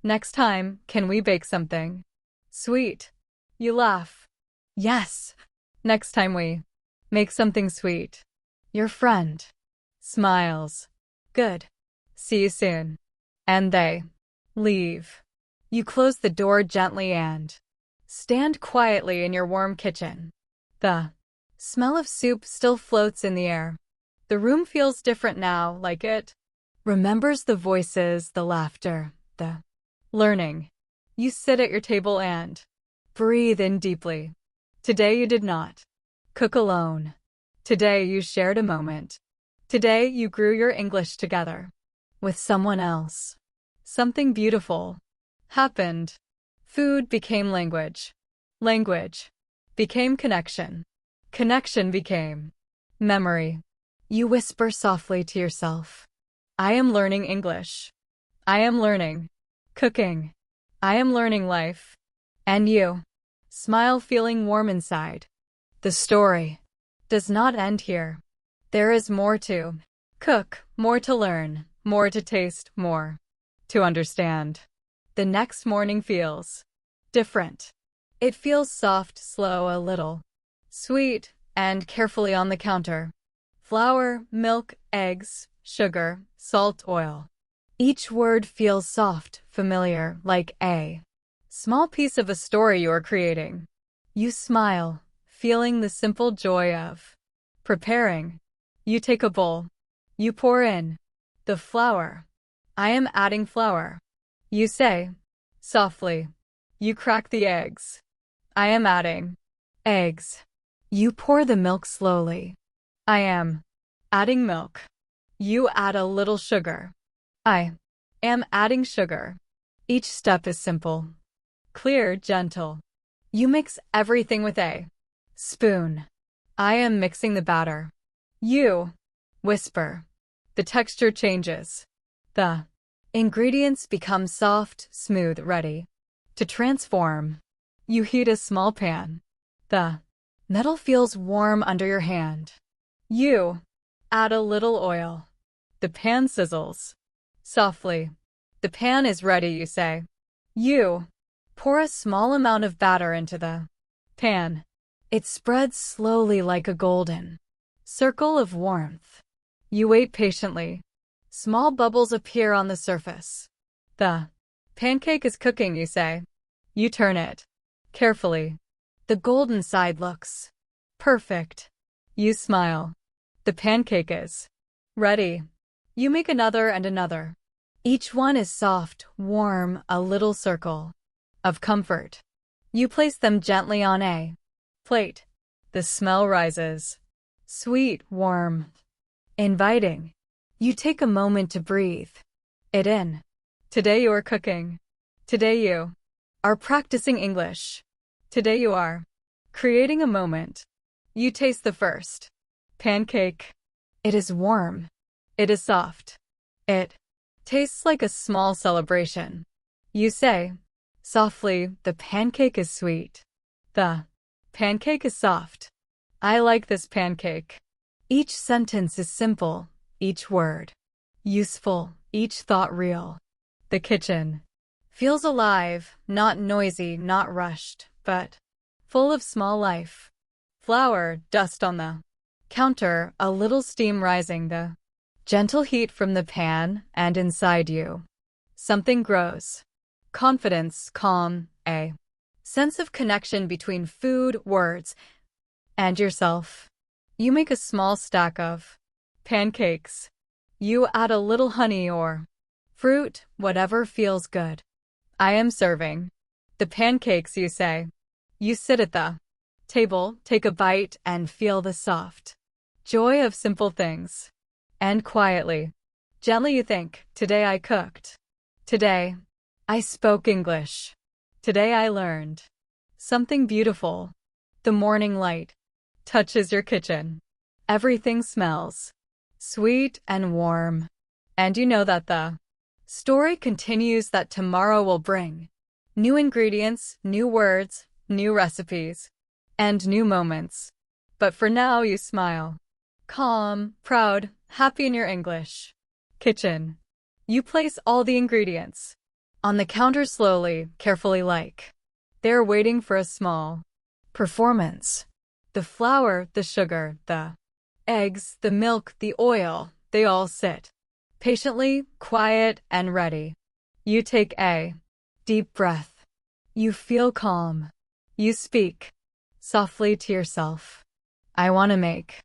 Next time, can we bake something sweet? You laugh. Yes. Next time we make something sweet. Your friend smiles. Good. See you soon. And they leave. You close the door gently and stand quietly in your warm kitchen. The smell of soup still floats in the air. The room feels different now, like it remembers the voices, the laughter, the learning. You sit at your table and breathe in deeply. Today you did not cook alone. Today you shared a moment. Today you grew your English together with someone else. Something beautiful happened. Food became language. Language became connection. Connection became memory. You whisper softly to yourself, I am learning English. I am learning cooking. I am learning life. And you smile, feeling warm inside. The story does not end here. There is more to cook, more to learn, more to taste, more to understand. The next morning feels different. It feels soft, slow, a little sweet, and carefully on the counter. Flour, milk, eggs, sugar, salt, oil. Each word feels soft, familiar, like a small piece of a story you are creating. You smile, feeling the simple joy of preparing. You take a bowl. You pour in the flour. I am adding flour. You say softly. You crack the eggs. I am adding eggs. You pour the milk slowly. I am adding milk. You add a little sugar. I am adding sugar. Each step is simple, clear, gentle. You mix everything with a spoon. I am mixing the batter. You whisper. The texture changes. The ingredients become soft, smooth, ready to transform. You heat a small pan. The metal feels warm under your hand. You add a little oil. The pan sizzles softly. The pan is ready, you say. You pour a small amount of batter into the pan. It spreads slowly like a golden circle of warmth. You wait patiently. Small bubbles appear on the surface. The pancake is cooking, you say. You turn it carefully. The golden side looks perfect. You smile. The pancake is ready. You make another and another. Each one is soft, warm, a little circle of comfort. You place them gently on a plate. The smell rises. Sweet, warm, inviting. You take a moment to breathe it in. Today you are cooking. Today you are practicing English. Today you are creating a moment. You taste the first pancake. It is warm. It is soft. It tastes like a small celebration. You say softly, the pancake is sweet. The pancake is soft. I like this pancake. Each sentence is simple, each word useful, each thought real. The kitchen feels alive, not noisy, not rushed, but full of small life. Flour, dust on the counter, a little steam rising, the gentle heat from the pan, and inside you something grows. Confidence, calm, a sense of connection between food, words, and yourself. You make a small stack of pancakes. You add a little honey or fruit, whatever feels good. I am serving the pancakes, you say. You sit at the table, take a bite, and feel the soft joy of simple things. And quietly, gently you think, today I cooked. Today I spoke English. Today I learned something beautiful. The morning light touches your kitchen. Everything smells sweet and warm. And you know that the story continues, that tomorrow will bring new ingredients, new words, new recipes, and new moments. But for now you smile. Calm, proud, happy in your English kitchen. You place all the ingredients On the counter slowly, carefully like they're waiting for a small performance. The flour, the sugar, the eggs, the milk, the oil, they all sit patiently, quiet, and ready. You take a deep breath. You feel calm. You speak softly to yourself. I want to make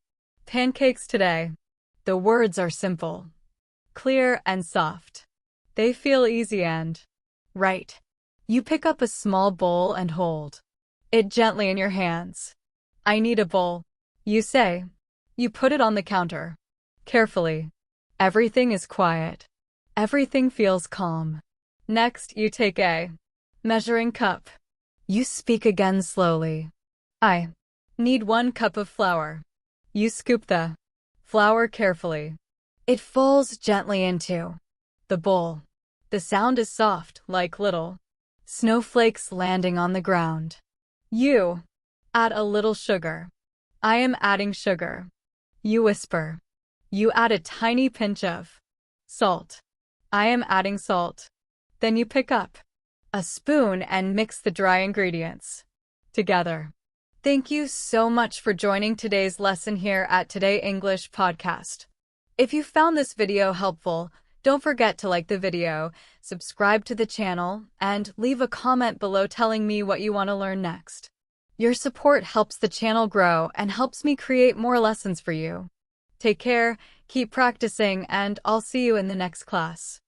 pancakes today. The words are simple, clear, and soft. They feel easy and right. You pick up a small bowl and hold it gently in your hands. I need a bowl, you say. You put it on the counter. Carefully. Everything is quiet. Everything feels calm. Next, you take a measuring cup. You speak again slowly. I need 1 cup of flour. You scoop the flour carefully. It falls gently into the bowl. The sound is soft, like little snowflakes landing on the ground. You add a little sugar. I am adding sugar. You whisper. You add a tiny pinch of salt. I am adding salt. Then you pick up a spoon and mix the dry ingredients together. Thank you so much for joining today's lesson here at Today English Podcast. If you found this video helpful, don't forget to like the video, subscribe to the channel, and leave a comment below telling me what you want to learn next. Your support helps the channel grow and helps me create more lessons for you. Take care, keep practicing, and I'll see you in the next class.